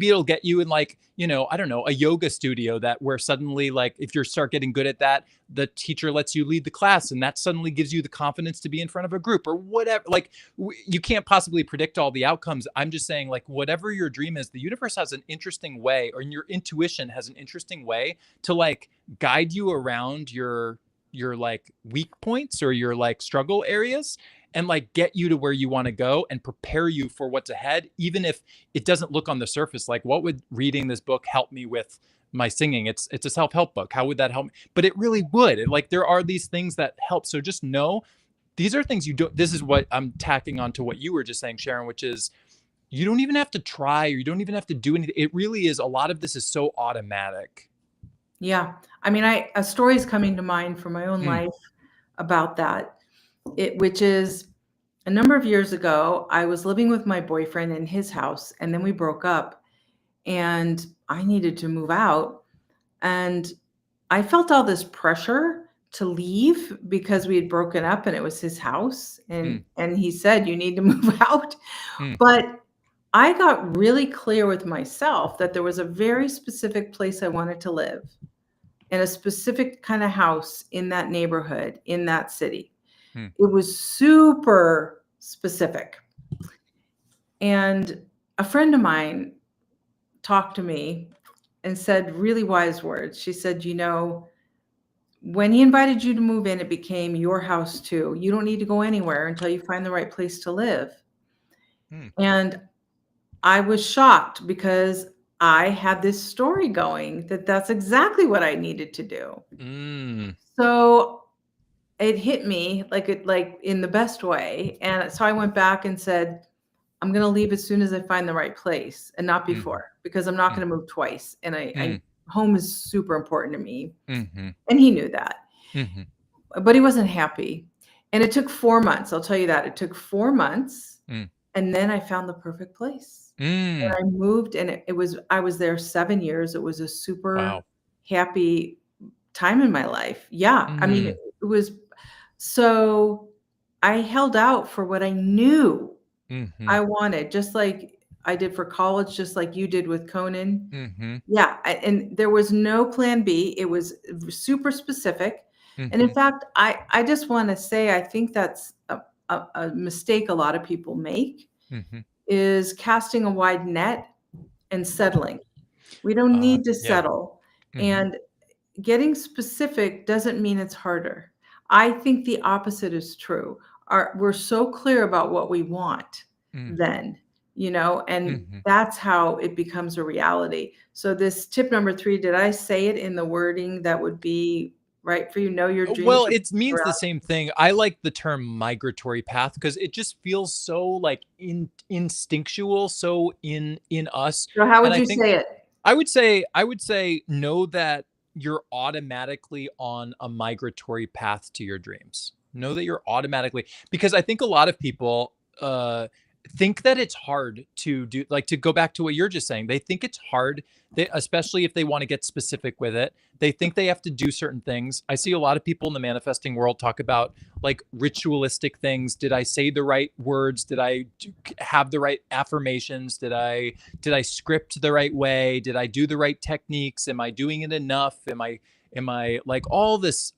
A: it'll get you in like, I don't know, a yoga studio that where suddenly like if you start getting good at that, the teacher lets you lead the class and that suddenly gives you the confidence to be in front of a group or whatever. Like you can't possibly predict all the outcomes. I'm just saying like whatever your dream is, the universe has an interesting way, or your intuition has an interesting way to like guide you around your like weak points or your like struggle areas, and like get you to where you want to go and prepare you for what's ahead, even if it doesn't look on the surface like, what would reading this book help me with my singing? It's a self-help book, how would that help me? But it really would. Like there are these things that help. So just know these are things you don't. This is what I'm tacking on to what you were just saying, Sharon, which is you don't even have to try, or you don't even have to do anything. It really is, a lot of this is so automatic.
B: Yeah. I mean, a story is coming to mind from my own
A: Hmm.
B: life about that. Which is a number of years ago, I was living with my boyfriend in his house, and then we broke up, and I needed to move out. And I felt all this pressure to leave because we had broken up and it was his house.
A: Hmm.
B: And he said, you need to move out.
A: Hmm.
B: But I got really clear with myself that there was a very specific place I wanted to live, in a specific kind of house in that neighborhood, in that city.
A: Hmm.
B: It was super specific. And a friend of mine talked to me and said really wise words. She said, when he invited you to move in, it became your house too. You don't need to go anywhere until you find the right place to live. And I was shocked because I had this story going that that's exactly what I needed to do. So it hit me like in the best way. And so I went back and said, I'm going to leave as soon as I find the right place and not before, because I'm not going to move twice. And home is super important to me. And he knew that, but he wasn't happy. And it took 4 months. I'll tell you that it took 4 months. And then I found the perfect place. And I moved, and I was there 7 years. It was a super happy time in my life. Yeah. I mean, it was, so I held out for what I knew I wanted, just like I did for college, just like you did with Conan. Yeah. And there was no plan B. It was super specific. And in fact, I just want to say, I think that's a mistake a lot of people make, is casting a wide net and settling. We don't need to settle. And getting specific doesn't mean it's harder. I think the opposite is true. We're so clear about what we want then, and that's how it becomes a reality. So this tip number 3, did I say it in the wording that would be right for you? Know your dreams.
A: Well, it means the same thing. I like the term migratory path because it just feels so like instinctual, so in us.
B: So how would you say it?
A: I would say know that you're automatically on a migratory path to your dreams. Know that you're automatically, because I think a lot of people think that it's hard to do, like, to go back to what you're just saying. They think it's hard, especially if they want to get specific with it. They think they have to do certain things. I see a lot of people in the manifesting world talk about like ritualistic things. Did I say the right words? Did I have the right affirmations? Did I script the right way? Did I do the right techniques? Am I doing it enough? Am I like all this,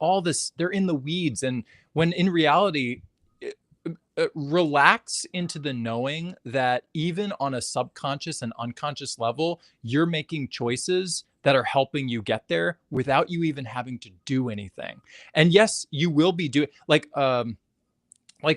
A: they're in the weeds. And when in reality, relax into the knowing that even on a subconscious and unconscious level, you're making choices that are helping you get there without you even having to do anything. And yes, you will be doing like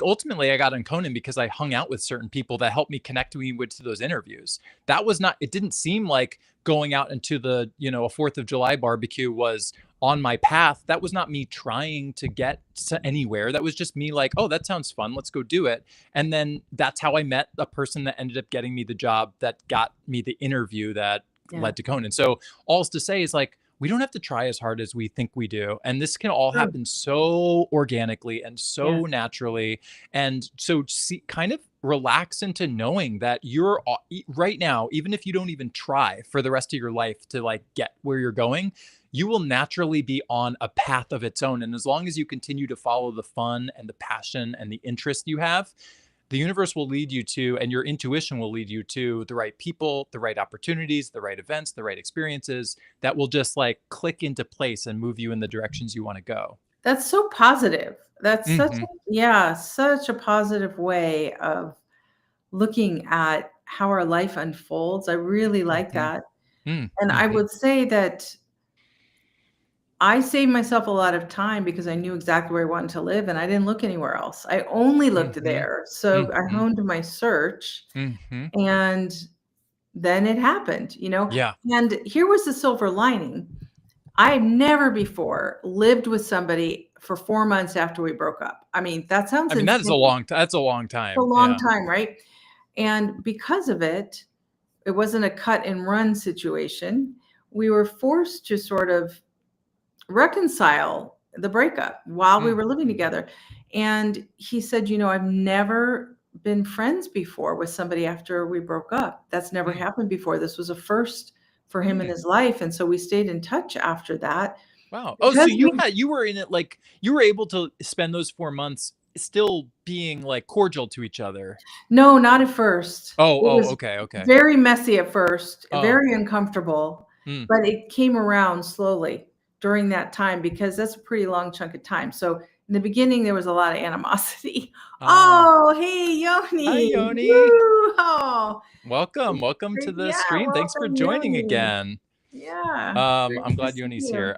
A: ultimately I got on Conan because I hung out with certain people that helped me connect me with to those interviews. That was not, it didn't seem like going out into the, a 4th of July barbecue was on my path. That was not me trying to get to anywhere. That was just me like, oh, that sounds fun. Let's go do it. And then that's how I met a person that ended up getting me the job that got me the interview that led to Conan. So all's to say is like, we don't have to try as hard as we think we do. And this can all happen so organically and so naturally. And so kind of relax into knowing that you're right now, even if you don't even try for the rest of your life to like get where you're going, you will naturally be on a path of its own. And as long as you continue to follow the fun and the passion and the interest you have, the universe will lead you to, and your intuition will lead you to the right people, the right opportunities, the right events, the right experiences that will just like click into place and move you in the directions you want to go.
B: That's so positive. That's such a positive way of looking at how our life unfolds. I really like that. And I would say that I saved myself a lot of time because I knew exactly where I wanted to live and I didn't look anywhere else. I only looked there. So I honed my search and then it happened,
A: Yeah.
B: And here was the silver lining. I've never before lived with somebody for 4 months after we broke up. I mean, that sounds insane.
A: That's a long time. It's a long
B: time, right? And because of it, it wasn't a cut and run situation. We were forced to sort of reconcile the breakup while we were living together. And he said, I've never been friends before with somebody after we broke up. That's never happened before. This was a first for him in his life. And so we stayed in touch after that.
A: Wow. Oh, so you were in it, like you were able to spend those 4 months still being like cordial to each other.
B: No, not at first.
A: Okay.
B: Very messy at first, very uncomfortable, but it came around slowly during that time because that's a pretty long chunk of time. So in the beginning, there was a lot of animosity. Oh, hey, Yoni.
A: Hi, Yoni.
B: Oh.
A: Welcome to the stream. Thanks for joining again.
B: Yeah.
A: I'm glad Yoni's here.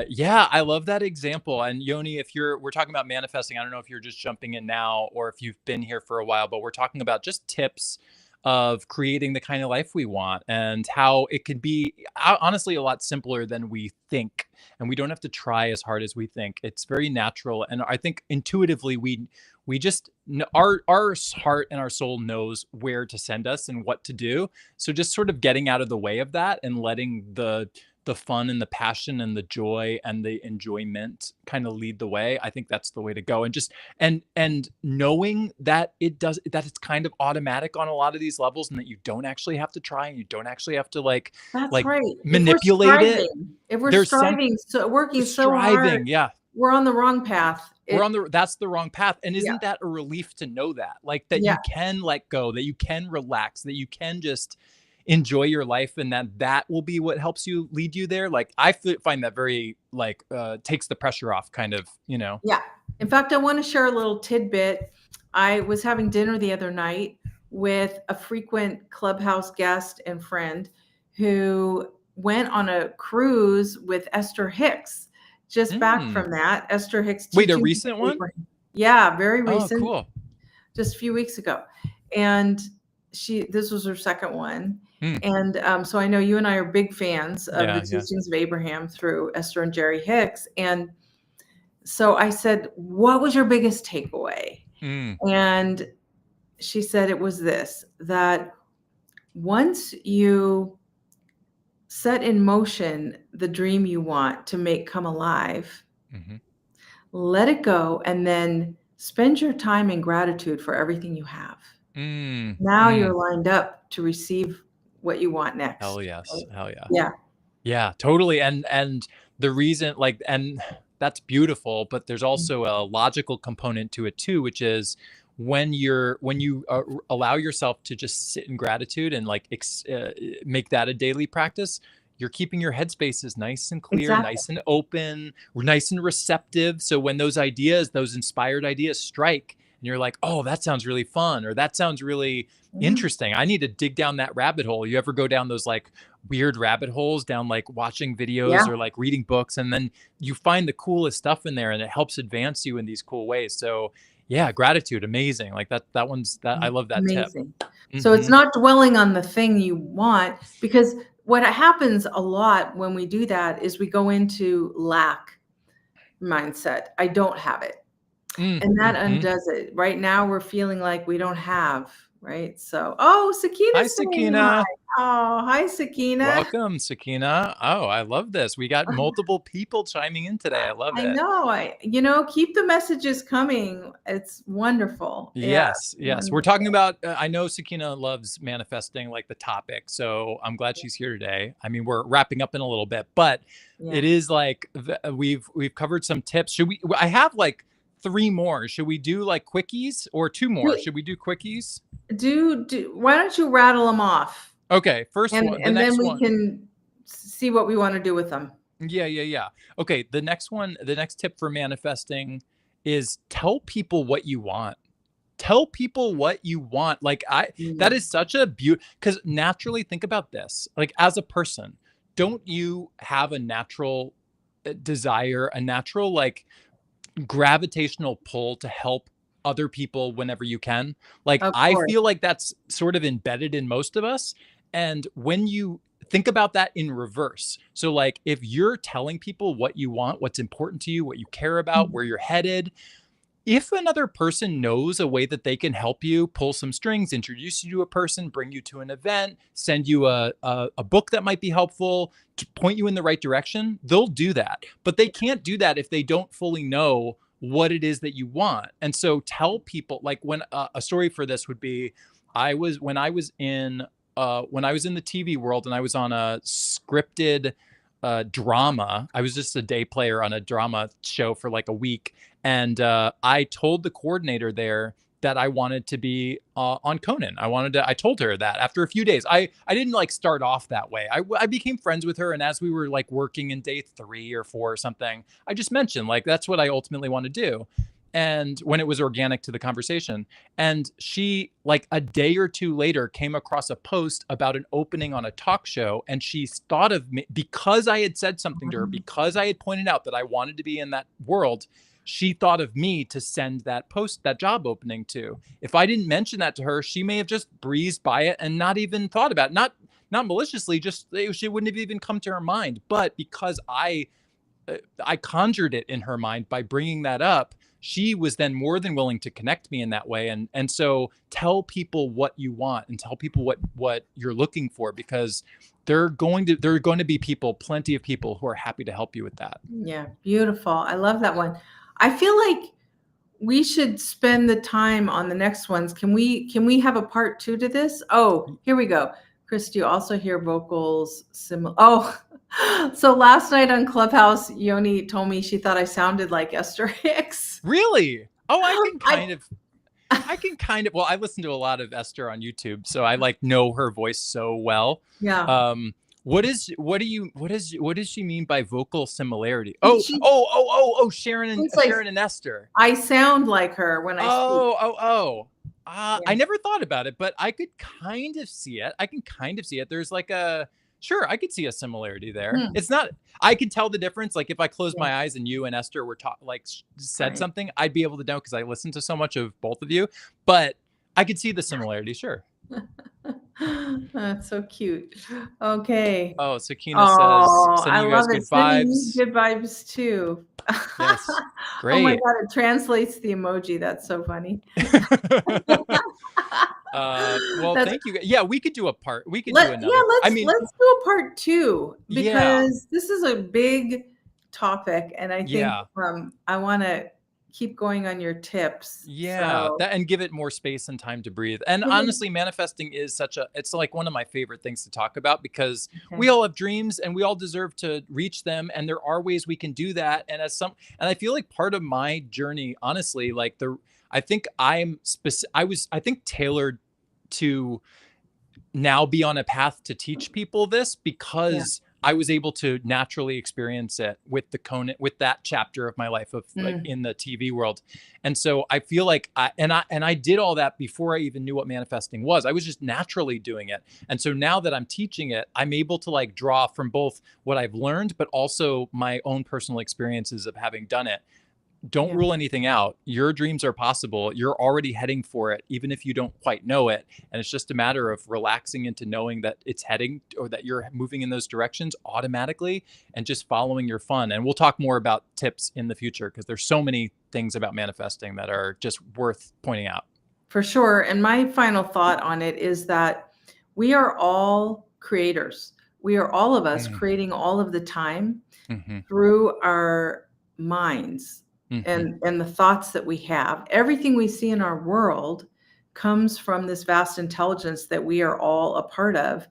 A: Yeah, I love that example. And Yoni, if we're talking about manifesting, I don't know if you're just jumping in now or if you've been here for a while, but we're talking about just tips of creating the kind of life we want and how it could be honestly a lot simpler than we think. And we don't have to try as hard as we think. It's very natural. And I think intuitively we just our heart and our soul knows where to send us and what to do. So just sort of getting out of the way of that and letting the fun and the passion and the joy and the enjoyment kind of lead the way. I think that's the way to go. And just and knowing that that it's kind of automatic on a lot of these levels and that you don't actually have to try and you don't actually have to
B: That's right.
A: manipulate it.
B: If we're
A: There's some
B: striving, so working so hard,
A: striving, yeah.
B: we're on the wrong path.
A: That's the wrong path. And
B: Yeah,
A: isn't that a relief to know that? Like that
B: yeah,
A: you can let go, that you can relax, that you can just enjoy your life and that will be what helps you lead you there. Like find that very takes the pressure off kind of, you know.
B: yeah. In fact, I want to share a little tidbit. I was having dinner the other night with a frequent Clubhouse guest and friend who went on a cruise with Esther Hicks, just back from that. Esther Hicks
A: Wait, a
B: teaching
A: recent one?
B: Yeah, very
A: Oh,
B: recent,
A: cool.
B: just a few weeks ago. And this was her second one. And so I know you and I are big fans of the teachings of Abraham through Esther and Jerry Hicks. And so I said, what was your biggest takeaway? And she said it was this, that once you set in motion the dream you want to make come alive, let it go, and then spend your time in gratitude for everything you have. Now you're lined up to receive what you want next.
A: Hell yes. Hell yeah.
B: Yeah.
A: Yeah, totally. And the reason and that's beautiful, but there's also a logical component to it too, which is when you allow yourself to just sit in gratitude and make that a daily practice, you're keeping your headspaces nice and clear, nice and open, nice and receptive. So when those inspired ideas strike and you're like, oh, that sounds really fun, or that sounds really interesting, I need to dig down that rabbit hole. You ever go down those weird rabbit holes down watching videos or reading books, and then you find the coolest stuff in there and it helps advance you in these cool ways. So yeah, gratitude, amazing. I love that
B: amazing
A: tip.
B: So it's not dwelling on the thing you want, because what happens a lot when we do that is we go into lack mindset. I don't have it. And that undoes it. Right now we're feeling like we don't have, right? So, Sakina.
A: Hi, Sakina.
B: Oh, hi, Sakina.
A: Welcome, Sakina. Oh, I love this. We got multiple people chiming in today. I love it.
B: I know. Keep the messages coming. It's wonderful.
A: Yes.
B: Wonderful.
A: We're talking about, I know Sakina loves manifesting, the topic. So I'm glad she's here today. I mean, we're wrapping up in a little bit, but it is we've covered some tips. I have 3 more. Should we do quickies, or 2 more? Should we do quickies?
B: Why don't you rattle them off?
A: Okay, first one.
B: And then we can see what we want to do with them.
A: Yeah. Okay, the next tip for manifesting is tell people what you want. Tell people what you want. That is such a beauty, because naturally, think about this. As a person, don't you have a natural desire, a natural gravitational pull to help other people whenever you can? I feel like that's sort of embedded in most of us. And when you think about that in reverse, so if you're telling people what you want, what's important to you, what you care about, where you're headed, if another person knows a way that they can help you pull some strings, introduce you to a person, bring you to an event, send you a book that might be helpful, to point you in the right direction, they'll do that. But they can't do that if they don't fully know what it is that you want. And so tell people, when a story for this would be, when I was in the TV world and I was on a scripted drama. I was just a day player on a drama show for a week. And I told the coordinator there that I wanted to be on Conan. I told her that after a few days. I didn't start off that way. I became friends with her. And as we were working in day 3 or 4 or something, I just mentioned that's what I ultimately want to do. and when it was organic to the conversation. And she, like a day or two later, came across a post about an opening on a talk show, and she thought of me because I had said something to her, because I had pointed out that I wanted to be in that world. She thought of me to send that post, that job opening to. If I didn't mention that to her, she may have just breezed by it and not even thought about it. Not maliciously, just she wouldn't have even come to her mind. But because I conjured it in her mind by bringing that up, she was then more than willing to connect me in that way. And so tell people what you want and tell people what you're looking for, because there are going to be people, plenty of people who are happy to help you with that.
B: Yeah, beautiful. I love that one. I feel like we should spend the time on the next ones. Can we have a part 2 to this? Oh, here we go. Chris, do you also hear vocals similar? Oh, so last night on Clubhouse, Yoni told me she thought I sounded like Esther Hicks.
A: Really? Oh, I can kind of, well, I listen to a lot of Esther on YouTube, so I like know her voice so well.
B: Yeah.
A: What does she mean by vocal similarity? Oh, Sharon and Esther.
B: I sound like her when I
A: speak.
B: Yeah.
A: I never thought about it, but I could kind of see it. I can kind of see it. There's like sure, I could see a similarity there. It's not, I could tell the difference. Like if I closed my eyes and you and Esther were said something, I'd be able to know because I listened to so much of both of you, but I could see the similarity. Sure.
B: That's so cute. Okay.
A: Oh, Sakina says, sending you guys good vibes.
B: Good vibes too.
A: Yes. Great.
B: Oh my God, it translates the emoji. That's so funny.
A: Well, thank you. Yeah, we could do a part. We could do another.
B: Yeah, let's do a part 2 because this is a big topic, and I think I want to keep going on your tips.
A: Yeah, and give it more space and time to breathe. And honestly, manifesting is it's like one of my favorite things to talk about, because we all have dreams and we all deserve to reach them. And there are ways we can do that. And I feel like part of my journey, honestly, like I think I think tailored to now be on a path to teach people this, because I was able to naturally experience it with with that chapter of my life of like in the TV world. And so I feel like I did all that before I even knew what manifesting was. I was just naturally doing it. And so now that I'm teaching it, I'm able to like draw from both what I've learned, but also my own personal experiences of having done it. Don't rule anything out. Your dreams are possible. You're already heading for it, even if you don't quite know it. And it's just a matter of relaxing into knowing that it's heading, or that you're moving in those directions automatically, and just following your fun. And we'll talk more about tips in the future, because there's so many things about manifesting that are just worth pointing out.
B: For sure. And my final thought on it is that we are all creators. We are all of us creating all of the time through our minds. And the thoughts that we have. Everything we see in our world comes from this vast intelligence that we are all a part of.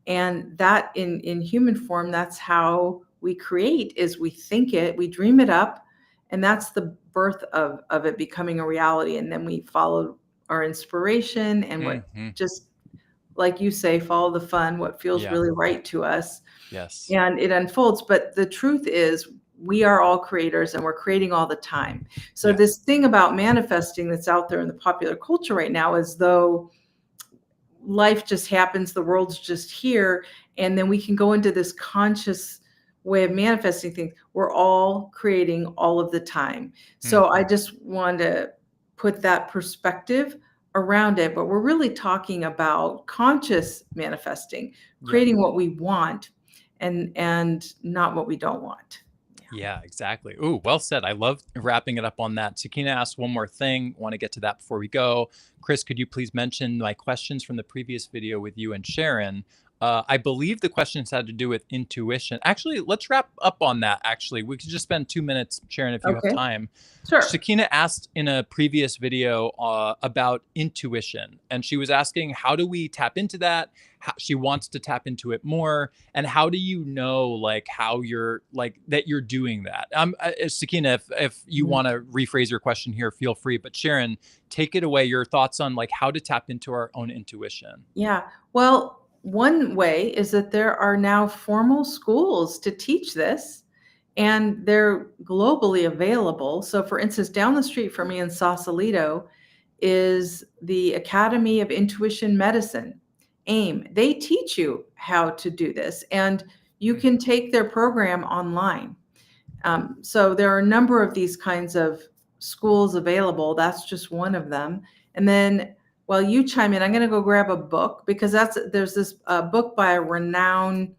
B: And that in human form, that's how we create, is we think it, we dream it up, and that's the birth of it becoming a reality. And then we follow our inspiration and what just, like you say, follow the fun, what feels really right to us.
A: Yes.
B: And it unfolds. But the truth is, we are all creators and we're creating all the time. So this thing about manifesting that's out there in the popular culture right now is though life just happens, the world's just here, and then we can go into this conscious way of manifesting things. We're all creating all of the time. So I just wanted to put that perspective around it, but we're really talking about conscious manifesting, creating what we want and not what we don't want.
A: Yeah, exactly. Ooh, well said. I love wrapping it up on that. Sakina asked one more thing. Want to get to that before we go. Chris, could you please mention my questions from the previous video with you and Sharon? I believe the questions had to do with intuition. Actually, let's wrap up on that. Actually, we could just spend 2 minutes, Sharon, if you have time.
B: Sure.
A: Sakina asked in a previous video about intuition, and she was asking, how do we tap into that? She wants to tap into it more. And how do you know, like, how you're like that you're doing that? Sakina, if you want to rephrase your question here, feel free. But Sharon, take it away. Your thoughts on like how to tap into our own intuition.
B: Yeah. Well, one way is that there are now formal schools to teach this. and they're globally available. So for instance, down the street from me in Sausalito is the Academy of Intuition Medicine, AIM. They teach you how to do this, and you can take their program online. So there are a number of these kinds of schools available. That's just one of them. And then while you chime in, I'm going to go grab a book, because there's this book by a renowned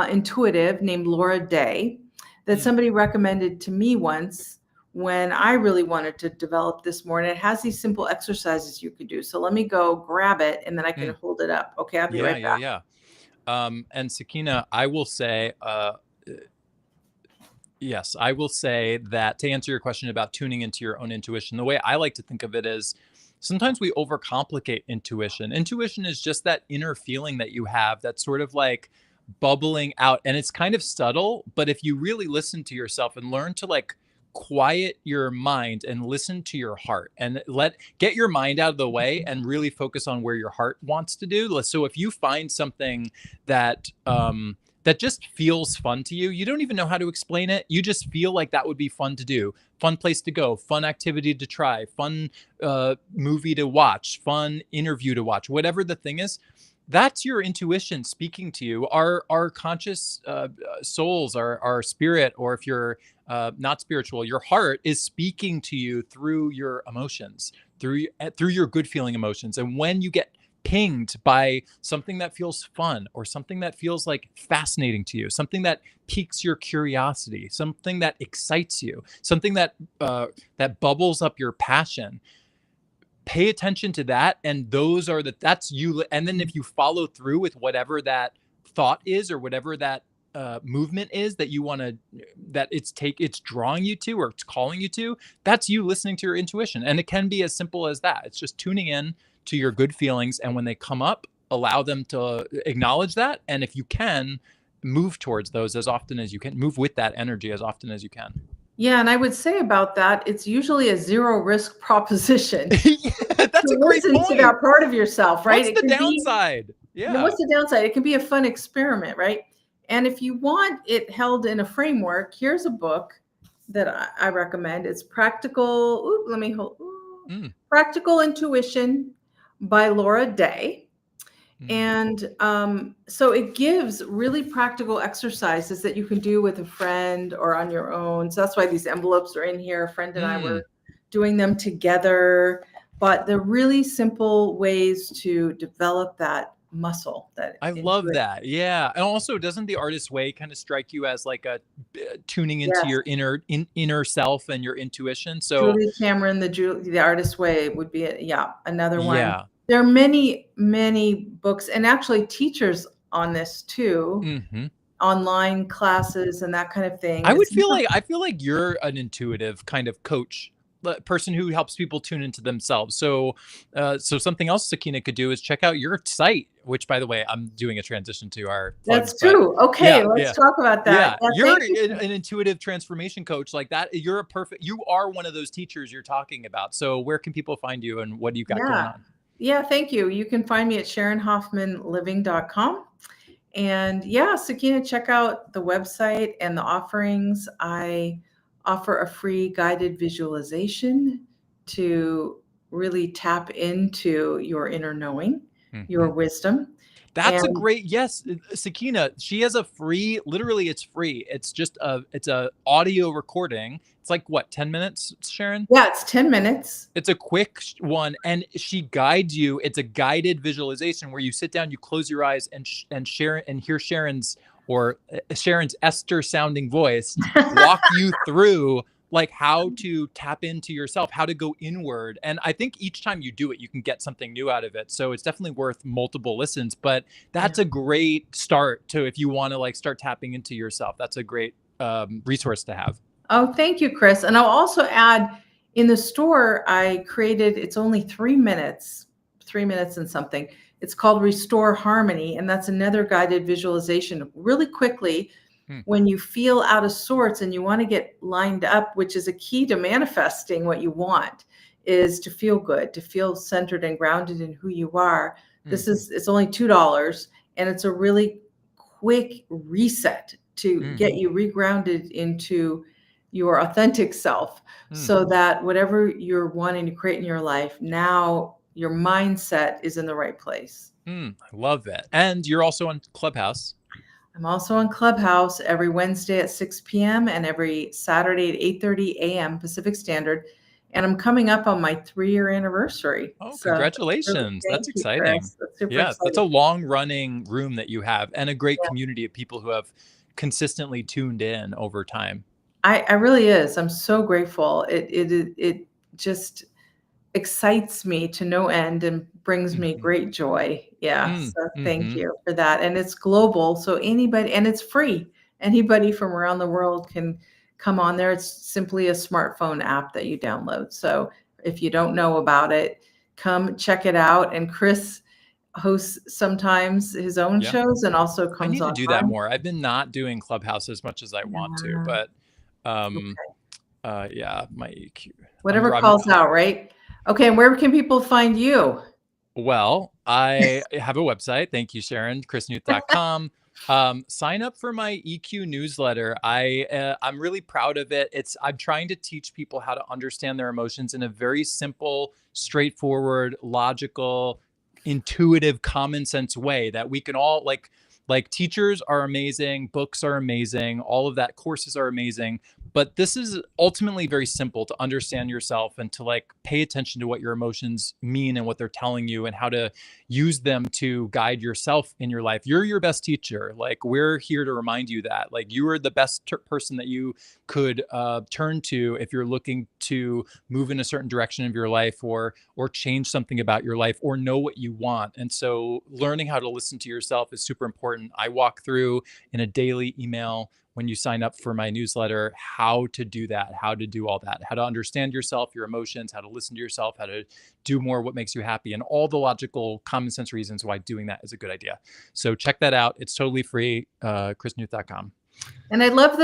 B: intuitive named Laura Day that somebody recommended to me once when I really wanted to develop this more. And it has these simple exercises you could do. So let me go grab it, and then I can hold it up. Okay, I'll be right back.
A: Yeah. And Sakina, I will say, yes, I will say that to answer your question about tuning into your own intuition, the way I like to think of it is sometimes we overcomplicate intuition. Intuition is just that inner feeling that you have that's sort of like bubbling out, and it's kind of subtle, but if you really listen to yourself and learn to like quiet your mind and listen to your heart and get your mind out of the way and really focus on where your heart wants to do. So if you find something that that just feels fun to you, you don't even know how to explain it, you just feel like that would be fun to do, fun place to go, fun activity to try, fun movie to watch, fun interview to watch, whatever the thing is, that's your intuition speaking to you. Our conscious souls, our spirit, or if you're not spiritual, your heart is speaking to you through your emotions, through your good feeling emotions. And when you get pinged by something that feels fun, or something that feels like fascinating to you, something that piques your curiosity, something that excites you, something that that bubbles up your passion, pay attention to that. And that's you. And then if you follow through with whatever that thought is, or whatever that movement is that you want to, that it's drawing you to, or it's calling you to, that's you listening to your intuition. And it can be as simple as that. It's just tuning in to your good feelings, and when they come up, allow them to acknowledge that. And if you can, move towards those as often as you can, move with that energy as often as you can.
B: Yeah, and I would say about that, it's usually a zero risk proposition.
A: Yeah, that's a great point.
B: To that part of yourself, right?
A: What's the downside?
B: Yeah. What's the downside? It can be a fun experiment, right? And if you want it held in a framework, here's a book that I recommend. It's Practical. Practical Intuition by Laura Day. And so it gives really practical exercises that you can do with a friend or on your own. So that's why these envelopes are in here. A friend and I were doing them together, but they're really simple ways to develop that muscle. I
A: love that. Yeah. And also, doesn't the Artist's Way kind of strike you as like a tuning into your inner self and your intuition? So
B: Julia Cameron, the Artist's Way would be another one. Yeah. There are many, many books, and actually teachers on this too, online classes and that kind of thing.
A: I feel like you're an intuitive kind of coach, person who helps people tune into themselves. So something else Sakina could do is check out your site, which, by the way, I'm doing a transition to our plugs.
B: That's true. Okay, let's talk about that.
A: Yeah, you're an intuitive transformation coach like that. You are one of those teachers you're talking about. So where can people find you, and what do you got going on?
B: Yeah, thank you. You can find me at SharonHoffmanLiving.com. And Sakina, check out the website and the offerings. I offer a free guided visualization to really tap into your inner knowing, your wisdom.
A: That's a great, yes, Sakina, she has a free, literally it's free. It's just it's a audio recording. It's like what, 10 minutes, Sharon?
B: Yeah, it's 10 minutes.
A: It's a quick one, and she guides you. It's a guided visualization where you sit down, you close your eyes, and hear Sharon's Esther sounding voice walk you through like how to tap into yourself, how to go inward. And I think each time you do it, you can get something new out of it. So it's definitely worth multiple listens, but that's a great start to, if you want to like start tapping into yourself, that's a great resource to have.
B: Oh, thank you, Chris. And I'll also add, in the store, I created, it's only 3 minutes and something. It's called Restore Harmony. And that's another guided visualization really quickly. When you feel out of sorts and you want to get lined up, which is a key to manifesting what you want, is to feel good, to feel centered and grounded in who you are. It's only $2, and it's a really quick reset to get you regrounded into your authentic self so that whatever you're wanting to create in your life, now your mindset is in the right place.
A: I love that. And you're also on Clubhouse.
B: I'm also on Clubhouse every Wednesday at 6 p.m. and every Saturday at 8:30 a.m. Pacific Standard. And I'm coming up on my 3-year anniversary.
A: Oh,
B: So
A: congratulations. That's
B: thank you,
A: exciting.
B: Chris. That's super
A: Yes, that's
B: exciting.
A: a long running room that you have and a great
B: Yeah.
A: community of people who have consistently tuned in over time.
B: I really is. I'm so grateful. It just excites me to no end and brings me great joy. Yeah. So thank you for that. And it's global. So anybody, and it's free. Anybody from around the world can come on there. It's simply a smartphone app that you download. So if you don't know about it, come check it out. And Chris hosts sometimes his own shows and also
A: I
B: comes
A: need to
B: on
A: do that more. I've been not doing Clubhouse as much as I want to, but yeah, my EQ.
B: Whatever calls out, right? Okay, and where can people find you?
A: Well, I have a website. Thank you, Sharon, chrisnewth.com. Sign up for my EQ newsletter. I'm really proud of it. I'm trying to teach people how to understand their emotions in a very simple, straightforward, logical, intuitive, common sense way that we can all like teachers are amazing, books are amazing, all of that, courses are amazing, but this is ultimately very simple to understand yourself and to like pay attention to what your emotions mean and what they're telling you and how to use them to guide yourself in your life. You're your best teacher. Like, we're here to remind you that like you are the best person that you could turn to if you're looking to move in a certain direction of your life or change something about your life or know what you want. And so learning how to listen to yourself is super important. I walk through in a daily email when you sign up for my newsletter how to do that, how to do all that, how to understand yourself, your emotions, how to listen to yourself, how to do more what makes you happy, and all the logical common sense reasons why doing that is a good idea. So check that out. It's totally free. chrisnewth.com.
B: And I love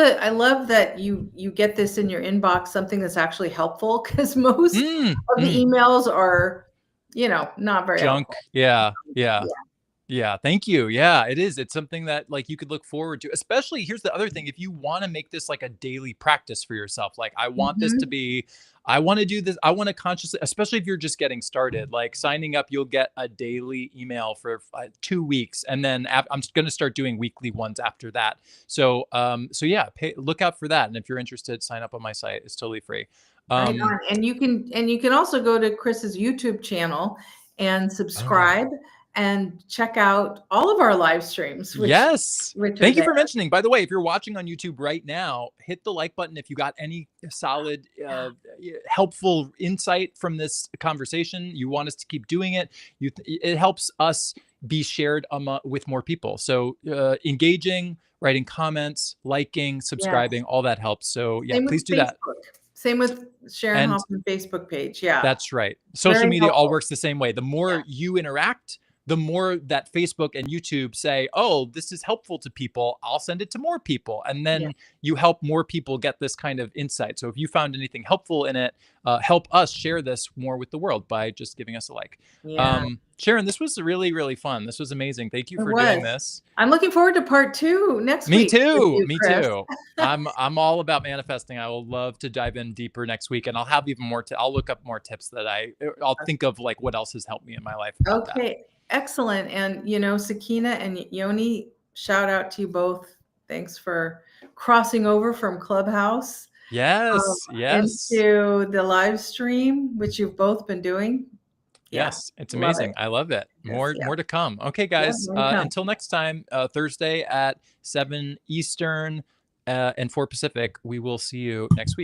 B: that you get this in your inbox, something that's actually helpful, because most of the emails are, not very
A: junk.
B: Helpful.
A: Yeah. Thank you. Yeah, it is. It's something that like you could look forward to, especially here's the other thing. If you want to make this like a daily practice for yourself, like I want this to be, I want to do this. I want to consciously, especially if you're just getting started, like signing up, you'll get a daily email for 2 weeks. And then I'm going to start doing weekly ones after that. So, yeah, look out for that. And if you're interested, sign up on my site. It's totally free.
B: Right on. And you can also go to Chris's YouTube channel and subscribe and check out all of our live streams. Which
A: Thank you for mentioning. By the way, if you're watching on YouTube right now, hit the like button if you got any solid, helpful insight from this conversation. You want us to keep doing it. It helps us be shared with more people. So engaging, writing comments, liking, subscribing, all that helps. So yeah, please do that.
B: Same with Sharon Hoffman Facebook page. Yeah,
A: that's right. Social media all works the same way. The more you interact, the more that Facebook and YouTube say, oh, this is helpful to people, I'll send it to more people. And then you help more people get this kind of insight. So if you found anything helpful in it, help us share this more with the world by just giving us a like. Sharon, this was really, really fun. This was amazing. Thank you for doing this.
B: I'm looking forward to part 2 next week.
A: Me too. Me too. I'm all about manifesting. I will love to dive in deeper next week, and I'll have even more. I'll look up more tips that I'll think of, like what else has helped me in my life.
B: Okay. Excellent. And, Sakina and Yoni, shout out to you both. Thanks for crossing over from Clubhouse. Into the live stream, which you've both been doing.
A: Yes, it's amazing. I love it. More to come. Okay, guys. Until next time, Thursday at 7 Eastern and 4 Pacific, we will see you next week.